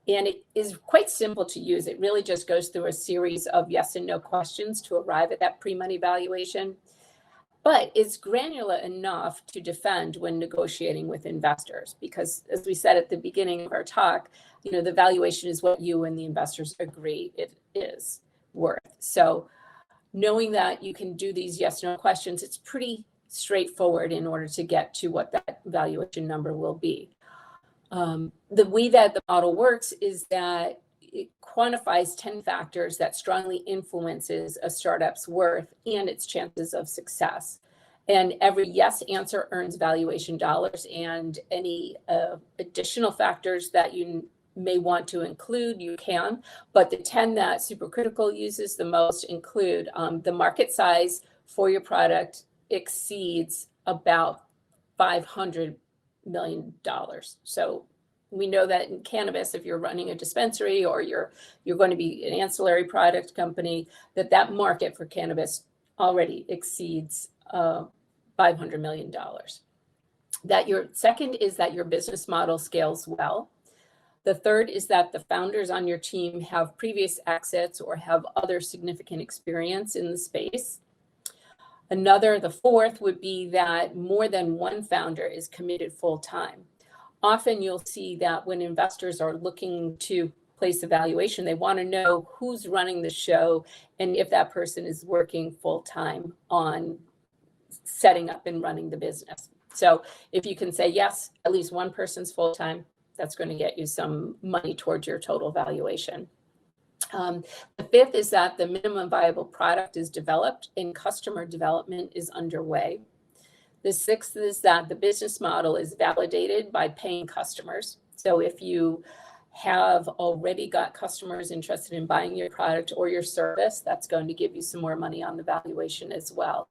And it is quite simple to use. It really just goes through a series of yes and no questions to arrive at that pre-money valuation. But it's granular enough to defend when negotiating with investors, because as we said at the beginning of our talk, the valuation is what you and the investors agree it is worth. So knowing that you can do these yes no questions, it's pretty straightforward in order to get to what that valuation number will be. The way that the model works is that it quantifies 10 factors that strongly influences a startup's worth and its chances of success. And every yes answer earns valuation dollars, and any additional factors that you may want to include, you can. But the 10 that Supercritical uses the most include the market size for your product exceeds about $500 million. So we know that in cannabis, if you're running a dispensary or you're going to be an ancillary product company, that market for cannabis already exceeds $500 million. Second is that your business model scales well. The third is that the founders on your team have previous exits or have other significant experience in the space. The fourth would be that more than one founder is committed full time. Often you'll see that when investors are looking to place a valuation, they want to know who's running the show and if that person is working full time on setting up and running the business. So if you can say, yes, at least one person's full time, that's going to get you some money towards your total valuation. The fifth is that the minimum viable product is developed and customer development is underway. The sixth is that the business model is validated by paying customers. So if you have already got customers interested in buying your product or your service, that's going to give you some more money on the valuation as well.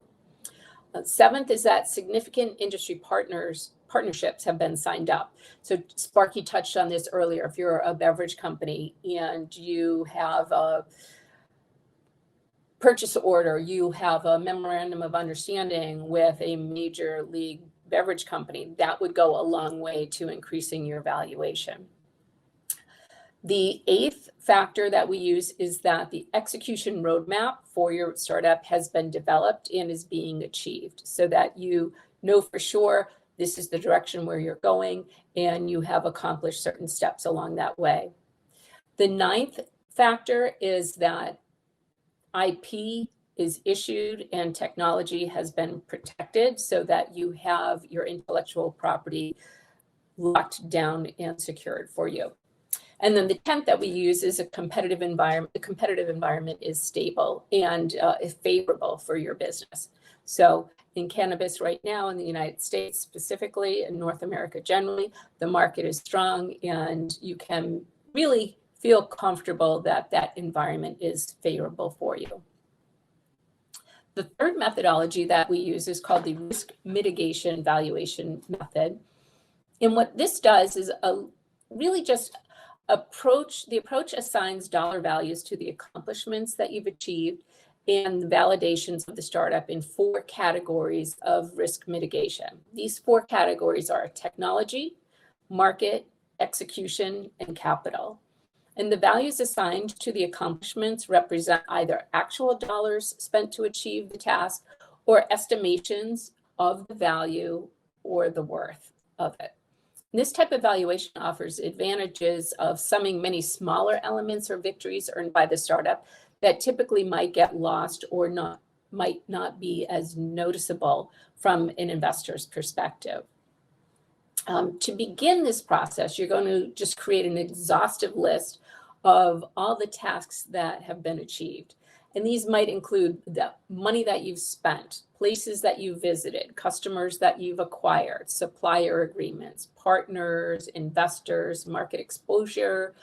Seventh is that significant industry partnerships have been signed up. So Sparky touched on this earlier. If you're a beverage company and you have a purchase order, you have a memorandum of understanding with a major league beverage company, that would go a long way to increasing your valuation. The eighth factor that we use is that the execution roadmap for your startup has been developed and is being achieved, so that you know for sure this is the direction where you're going and you have accomplished certain steps along that way. The ninth factor is that IP is issued and technology has been protected so that you have your intellectual property locked down and secured for you. And then the 10th that we use is a competitive environment. The competitive environment is stable and is favorable for your business. So in cannabis right now in the United States specifically, in North America generally, the market is strong and you can really feel comfortable that that environment is favorable for you. The third methodology that we use is called the risk mitigation valuation method. And what this does is really just the approach assigns dollar values to the accomplishments that you've achieved and the validations of the startup in 4 categories of risk mitigation. These 4 categories are technology, market, execution, and capital. And the values assigned to the accomplishments represent either actual dollars spent to achieve the task or estimations of the value or the worth of it. This type of valuation offers advantages of summing many smaller elements or victories earned by the startup that typically might get lost or might not be as noticeable from an investor's perspective. To begin this process, you're going to just create an exhaustive list of all the tasks that have been achieved. And these might include the money that you've spent, places that you've visited, customers that you've acquired, supplier agreements, partners, investors, market exposure,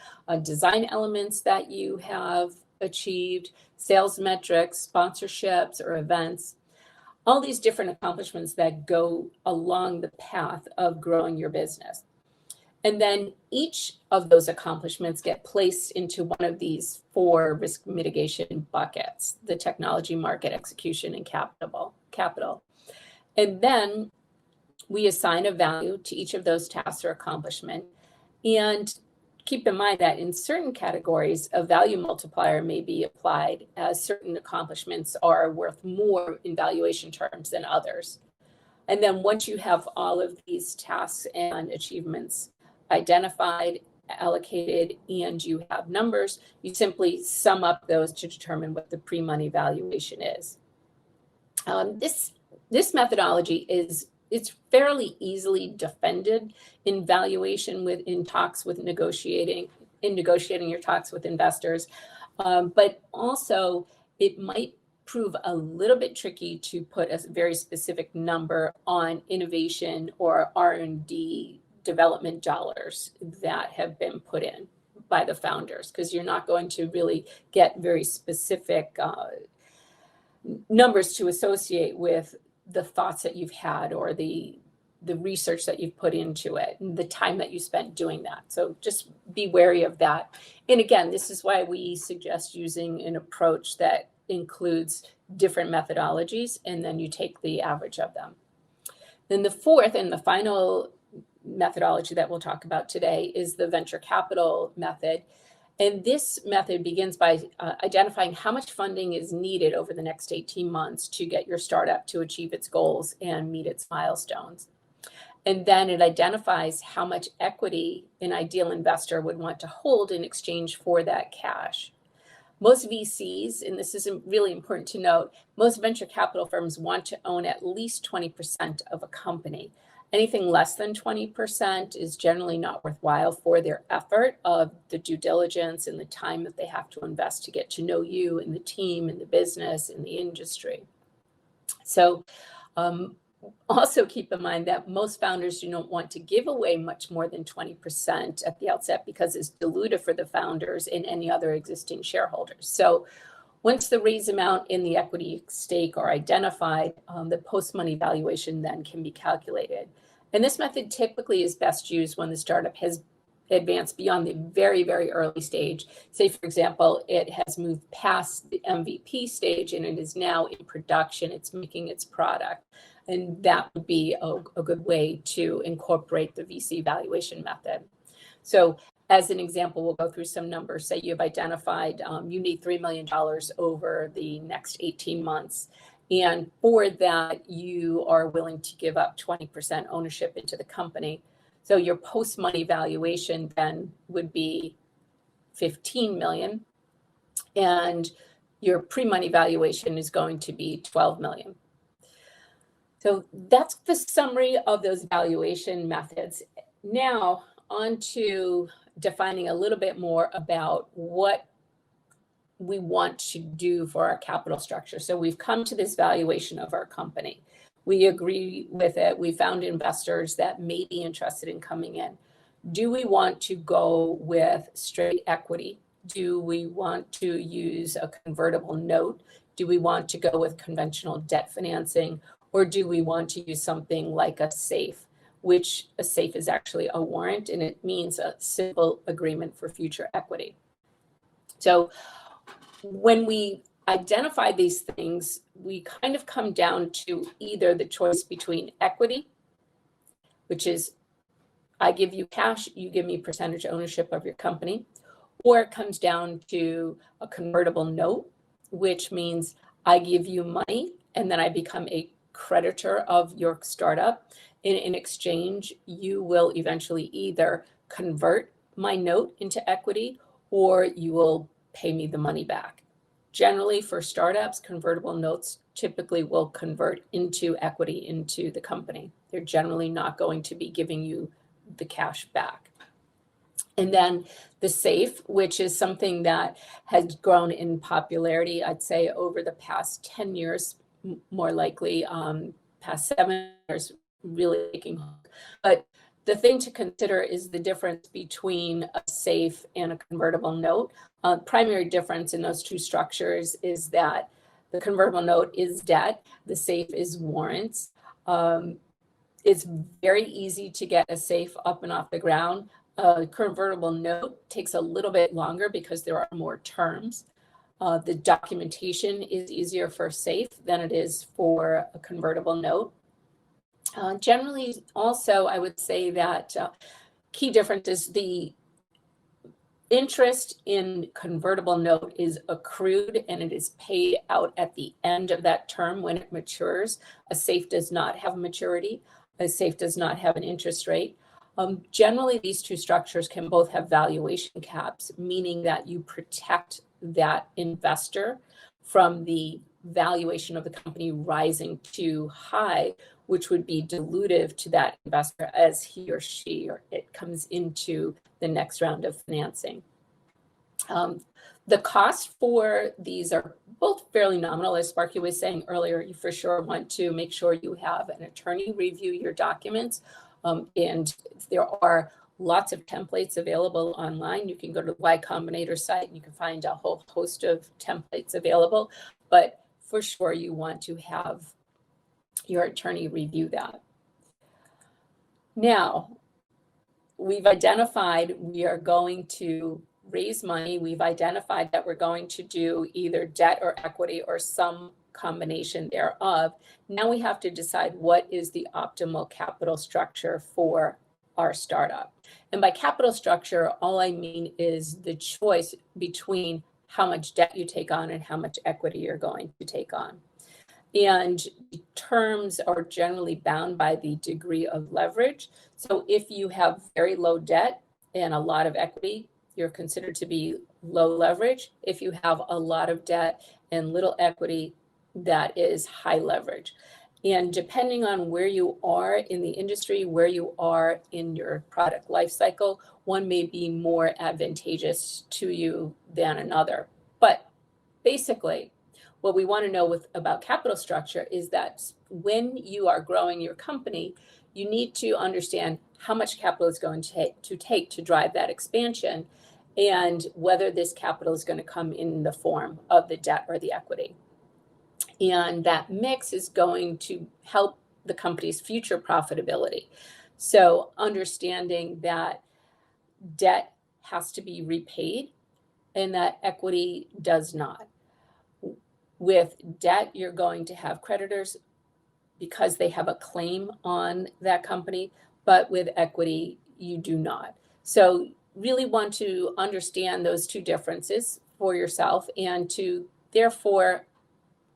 design elements that you have achieved, sales metrics, sponsorships or events, all these different accomplishments that go along the path of growing your business. And then each of those accomplishments get placed into one of these 4 risk mitigation buckets: the technology, market, execution, and capital. And then we assign a value to each of those tasks or accomplishment. And keep in mind that in certain categories, a value multiplier may be applied, as certain accomplishments are worth more in valuation terms than others. And then once you have all of these tasks and achievements identified, allocated, and you have numbers, you simply sum up those to determine what the pre-money valuation is. This methodology it's fairly easily defended in valuation in negotiating your talks with investors, but also it might prove a little bit tricky to put a very specific number on innovation or R&D development dollars that have been put in by the founders, because you're not going to really get very specific numbers to associate with the thoughts that you've had or the research that you've put into it and the time that you spent doing that. So just be wary of that. And again, this is why we suggest using an approach that includes different methodologies, and then you take the average of them. Then the fourth and the final methodology that we'll talk about today is the venture capital method. And this method begins by identifying how much funding is needed over the next 18 months to get your startup to achieve its goals and meet its milestones. And then it identifies how much equity an ideal investor would want to hold in exchange for that cash. Most VCs, and this is really important to note, most venture capital firms want to own at least 20% of a company. Anything less than 20% is generally not worthwhile for their effort of the due diligence and the time that they have to invest to get to know you and the team and the business and the industry. So also keep in mind that most founders do not want to give away much more than 20% at the outset, because it's dilutive for the founders and any other existing shareholders. So once the raise amount in the equity stake are identified, the post-money valuation then can be calculated. And this method typically is best used when the startup has advanced beyond the very, very early stage. Say, for example, it has moved past the MVP stage and it is now in production, it's making its product. And that would be a good way to incorporate the VC valuation method. So as an example, we'll go through some numbers. Say you've identified you need $3 million over the next 18 months. And for that, you are willing to give up 20% ownership into the company. So your post-money valuation then would be $15 million. And your pre-money valuation is going to be $12 million. So that's the summary of those valuation methods. Now on to defining a little bit more about what we want to do for our capital structure. So we've come to this valuation of our company. We agree with it. We found investors that may be interested in coming in. Do we want to go with straight equity? Do we want to use a convertible note? Do we want to go with conventional debt financing? Or do we want to use something like a SAFE, which a SAFE is actually a warrant, and it means a simple agreement for future equity. So when we identify these things, we kind of come down to either the choice between equity, which is I give you cash, you give me percentage ownership of your company, or it comes down to a convertible note, which means I give you money and then I become a creditor of your startup. In exchange, you will eventually either convert my note into equity or you will pay me the money back. Generally, for startups, convertible notes typically will convert into equity into the company. They're generally not going to be giving you the cash back. And then the SAFE, which is something that has grown in popularity, I'd say over the past 10 years, more likely past 7 years, really taking hold. But the thing to consider is the difference between a SAFE and a convertible note. Primary difference in those two structures is that the convertible note is debt, the SAFE is warrants. It's very easy to get a safe up and off the ground. A convertible note takes a little bit longer because there are more terms. The documentation is easier for safe than it is for a convertible note. Generally, also, I would say that key difference is the interest in convertible note is accrued and it is paid out at the end of that term when it matures. A safe does not have maturity. A safe does not have an interest rate. Generally, these two structures can both have valuation caps, meaning that you protect that investor from the valuation of the company rising too high, which would be dilutive to that investor as he or she or it comes into the next round of financing. The cost for these are both fairly nominal. As Sparky was saying earlier, you for sure want to make sure you have an attorney review your documents. And there are lots of templates available online. You can go to the Y Combinator site and you can find a whole host of templates available. But for sure, you want to have your attorney review that. Now, we've identified we are going to raise money. We've identified that we're going to do either debt or equity or some combination thereof. Now we have to decide what is the optimal capital structure for our startup. And by capital structure, all I mean is the choice between how much debt you take on and how much equity you're going to take on. And terms are generally bound by the degree of leverage. So if you have very low debt and a lot of equity, you're considered to be low leverage. If you have a lot of debt and little equity, that is high leverage. And depending on where you are in the industry, where you are in your product life cycle, one may be more advantageous to you than another. But basically, what we want to know about capital structure is that when you are growing your company, you need to understand how much capital is going to take to drive that expansion and whether this capital is going to come in the form of the debt or the equity. And that mix is going to help the company's future profitability. So understanding that debt has to be repaid and that equity does not. With debt, you're going to have creditors because they have a claim on that company, but with equity, you do not. So really want to understand those two differences for yourself and to therefore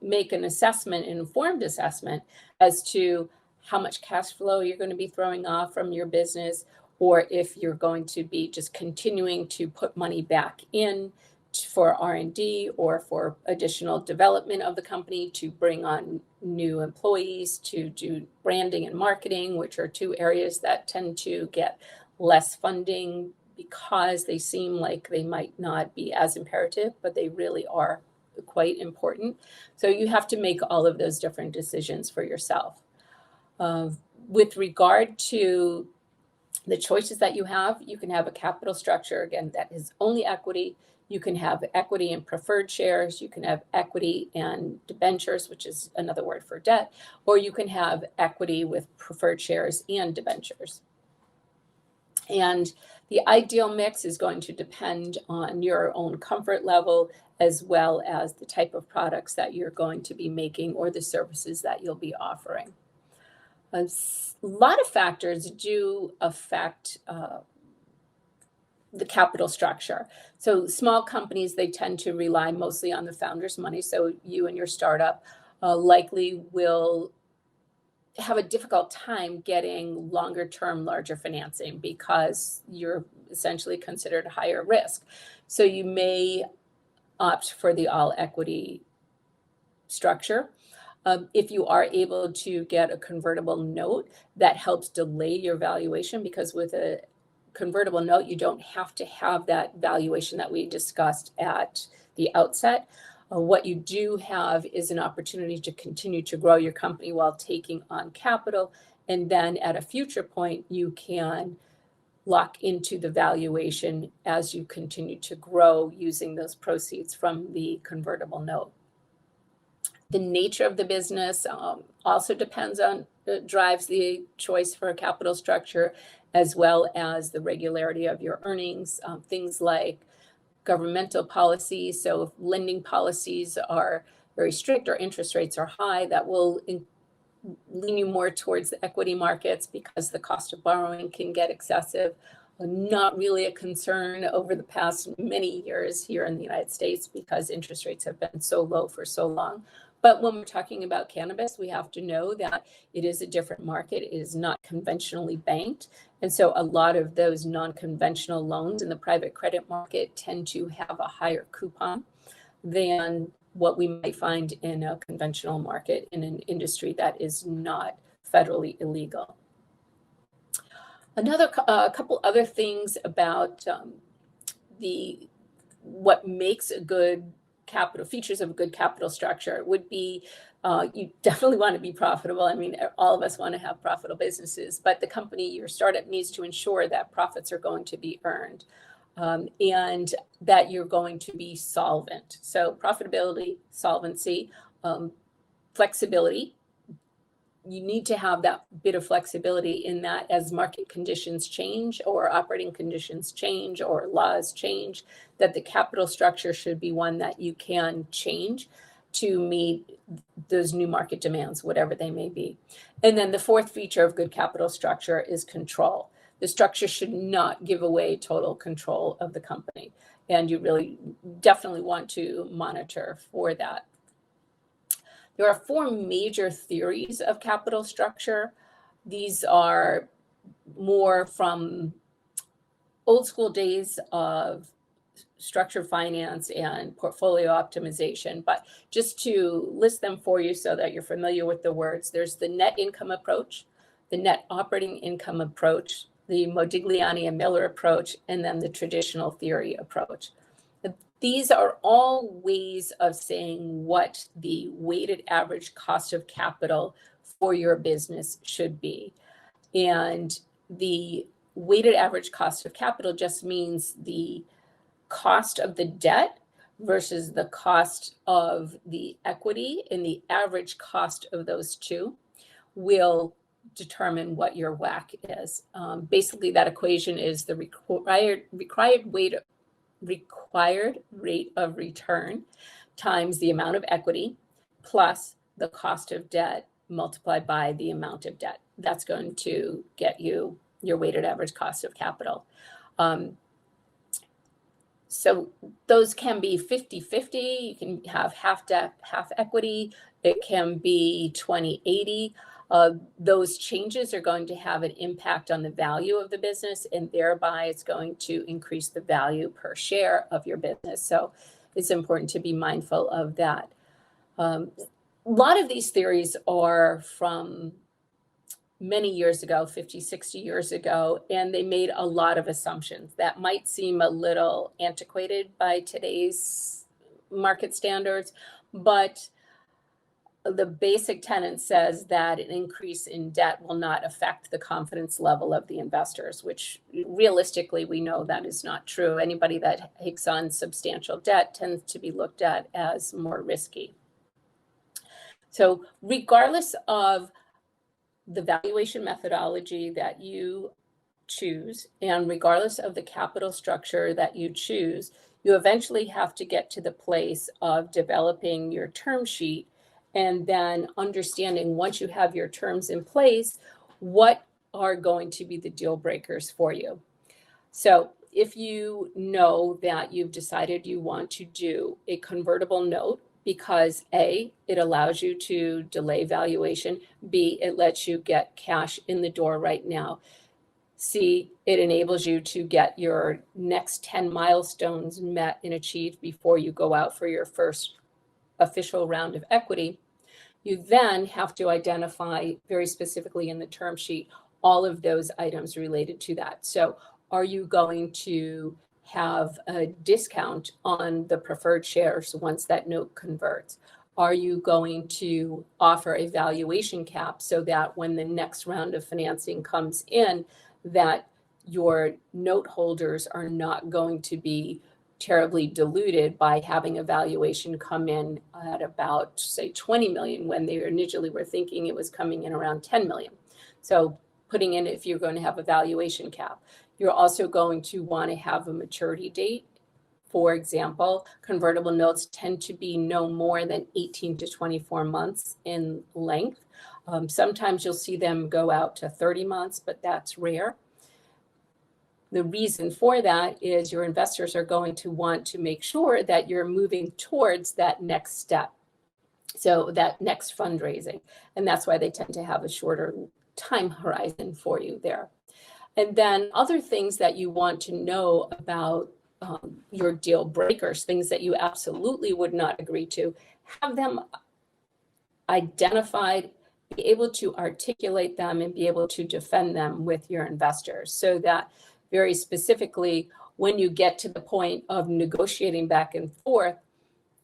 make an assessment, an informed assessment as to how much cash flow you're going to be throwing off from your business, or if you're going to be just continuing to put money back in for R&D or for additional development of the company, to bring on new employees, to do branding and marketing, which are two areas that tend to get less funding because they seem like they might not be as imperative, but they really are quite important. So you have to make all of those different decisions for yourself. With regard to the choices that you can have a capital structure, again, that is only equity. You can have equity and preferred shares. You can have equity and debentures, which is another word for debt, or you can have equity with preferred shares and debentures. And the ideal mix is going to depend on your own comfort level, as well as the type of products that you're going to be making or the services that you'll be offering. A lot of factors do affect the capital structure. So small companies, they tend to rely mostly on the founder's money. So you and your startup likely will have a difficult time getting longer term, larger financing because you're essentially considered higher risk. So you may opt for the all equity structure. If you are able to get a convertible note, that helps delay your valuation, because with a convertible note, you don't have to have that valuation that we discussed at the outset. What you do have is an opportunity to continue to grow your company while taking on capital. And then at a future point, you can lock into the valuation as you continue to grow using those proceeds from the convertible note. The nature of the business also depends on drives the choice for a capital structure, as well as the regularity of your earnings. Things like governmental policies. So if lending policies are very strict or interest rates are high, that will lean you more towards the equity markets because the cost of borrowing can get excessive. Not really a concern over the past many years here in the United States because interest rates have been so low for so long. But when we're talking about cannabis, we have to know that it is a different market. It is not conventionally banked. And so a lot of those non-conventional loans in the private credit market tend to have a higher coupon than what we might find in a conventional market in an industry that is not federally illegal. Another couple other things about what makes a good capital, features of a good capital structure would be you definitely want to be profitable. I mean, all of us want to have profitable businesses, but the company, your startup, needs to ensure that profits are going to be earned and that you're going to be solvent. So profitability, solvency, flexibility. You need to have that bit of flexibility in that as market conditions change or operating conditions change or laws change, that the capital structure should be one that you can change to meet those new market demands, whatever they may be. And then the fourth feature of good capital structure is control. The structure should not give away total control of the company. And you really definitely want to monitor for that. There are four major theories of capital structure. These are more from old school days of structured finance and portfolio optimization, but just to list them for you so that you're familiar with the words, there's the net income approach, the net operating income approach, the Modigliani and Miller approach, and then the traditional theory approach. These are all ways of saying what the weighted average cost of capital for your business should be. And the weighted average cost of capital just means the cost of the debt versus the cost of the equity, and the average cost of those two will determine what your WACC is. Basically, that equation is the required rate of return times the amount of equity plus the cost of debt multiplied by the amount of debt. That's going to get you your weighted average cost of capital. So those can be 50-50. You can have half debt, half equity. It can be 20-80. Those changes are going to have an impact on the value of the business, and thereby it's going to increase the value per share of your business. So it's important to be mindful of that. A lot of these theories are from many years ago, 50, 60 years ago, and they made a lot of assumptions that might seem a little antiquated by today's market standards, but the basic tenet says that an increase in debt will not affect the confidence level of the investors, which realistically we know that is not true. Anybody that takes on substantial debt tends to be looked at as more risky. So regardless of the valuation methodology that you choose, and regardless of the capital structure that you choose, you eventually have to get to the place of developing your term sheet and then understanding, once you have your terms in place, what are going to be the deal breakers for you. So if you know that you've decided you want to do a convertible note, because A, it allows you to delay valuation, B, it lets you get cash in the door right now, C, it enables you to get your next 10 milestones met and achieved before you go out for your first official round of equity, you then have to identify very specifically in the term sheet all of those items related to that. So are you going to have a discount on the preferred shares once that note converts? Are you going to offer a valuation cap so that when the next round of financing comes in, that your note holders are not going to be terribly diluted by having a valuation come in at about, say, 20 million when they initially were thinking it was coming in around 10 million. So putting in, if you're going to have a valuation cap, you're also going to want to have a maturity date. For example, convertible notes tend to be no more than 18 to 24 months in length. Sometimes you'll see them go out to 30 months, but that's rare. The reason for that is your investors are going to want to make sure that you're moving towards that next step. So that next fundraising. And that's why they tend to have a shorter time horizon for you there. And then other things that you want to know about your deal breakers, things that you absolutely would not agree to, have them identified, be able to articulate them, and be able to defend them with your investors, so that very specifically, when you get to the point of negotiating back and forth,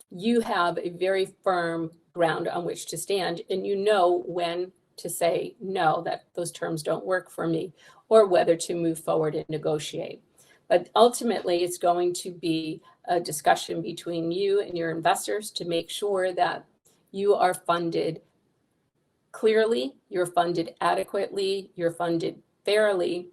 you have a very firm ground on which to stand, and you know when to say, no, that those terms don't work for me, or whether to move forward and negotiate. But ultimately, it's going to be a discussion between you and your investors to make sure that you are funded clearly, you're funded adequately, you're funded fairly,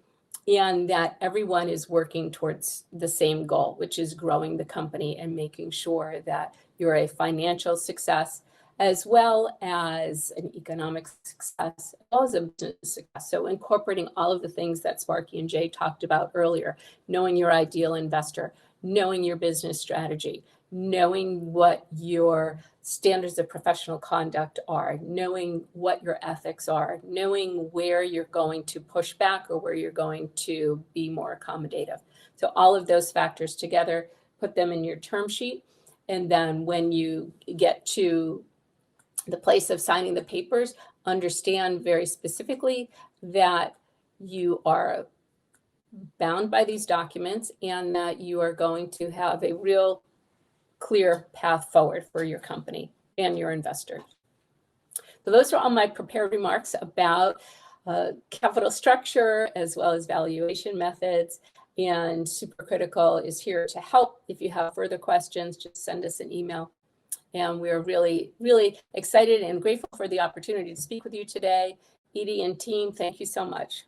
and that everyone is working towards the same goal, which is growing the company and making sure that you're a financial success as well as an economic success, as well as a business success. So incorporating all of the things that Sparky and Jay talked about earlier, knowing your ideal investor, knowing your business strategy, knowing what your standards of professional conduct are, knowing what your ethics are, knowing where you're going to push back or where you're going to be more accommodative. So all of those factors together, put them in your term sheet. And then when you get to the place of signing the papers, understand very specifically that you are bound by these documents and that you are going to have a real clear path forward for your company and your investors. So those are all my prepared remarks about capital structure as well as valuation methods. And Supercritical is here to help. If you have further questions, just send us an email. And we're really, really excited and grateful for the opportunity to speak with you today. Edie and team, thank you so much.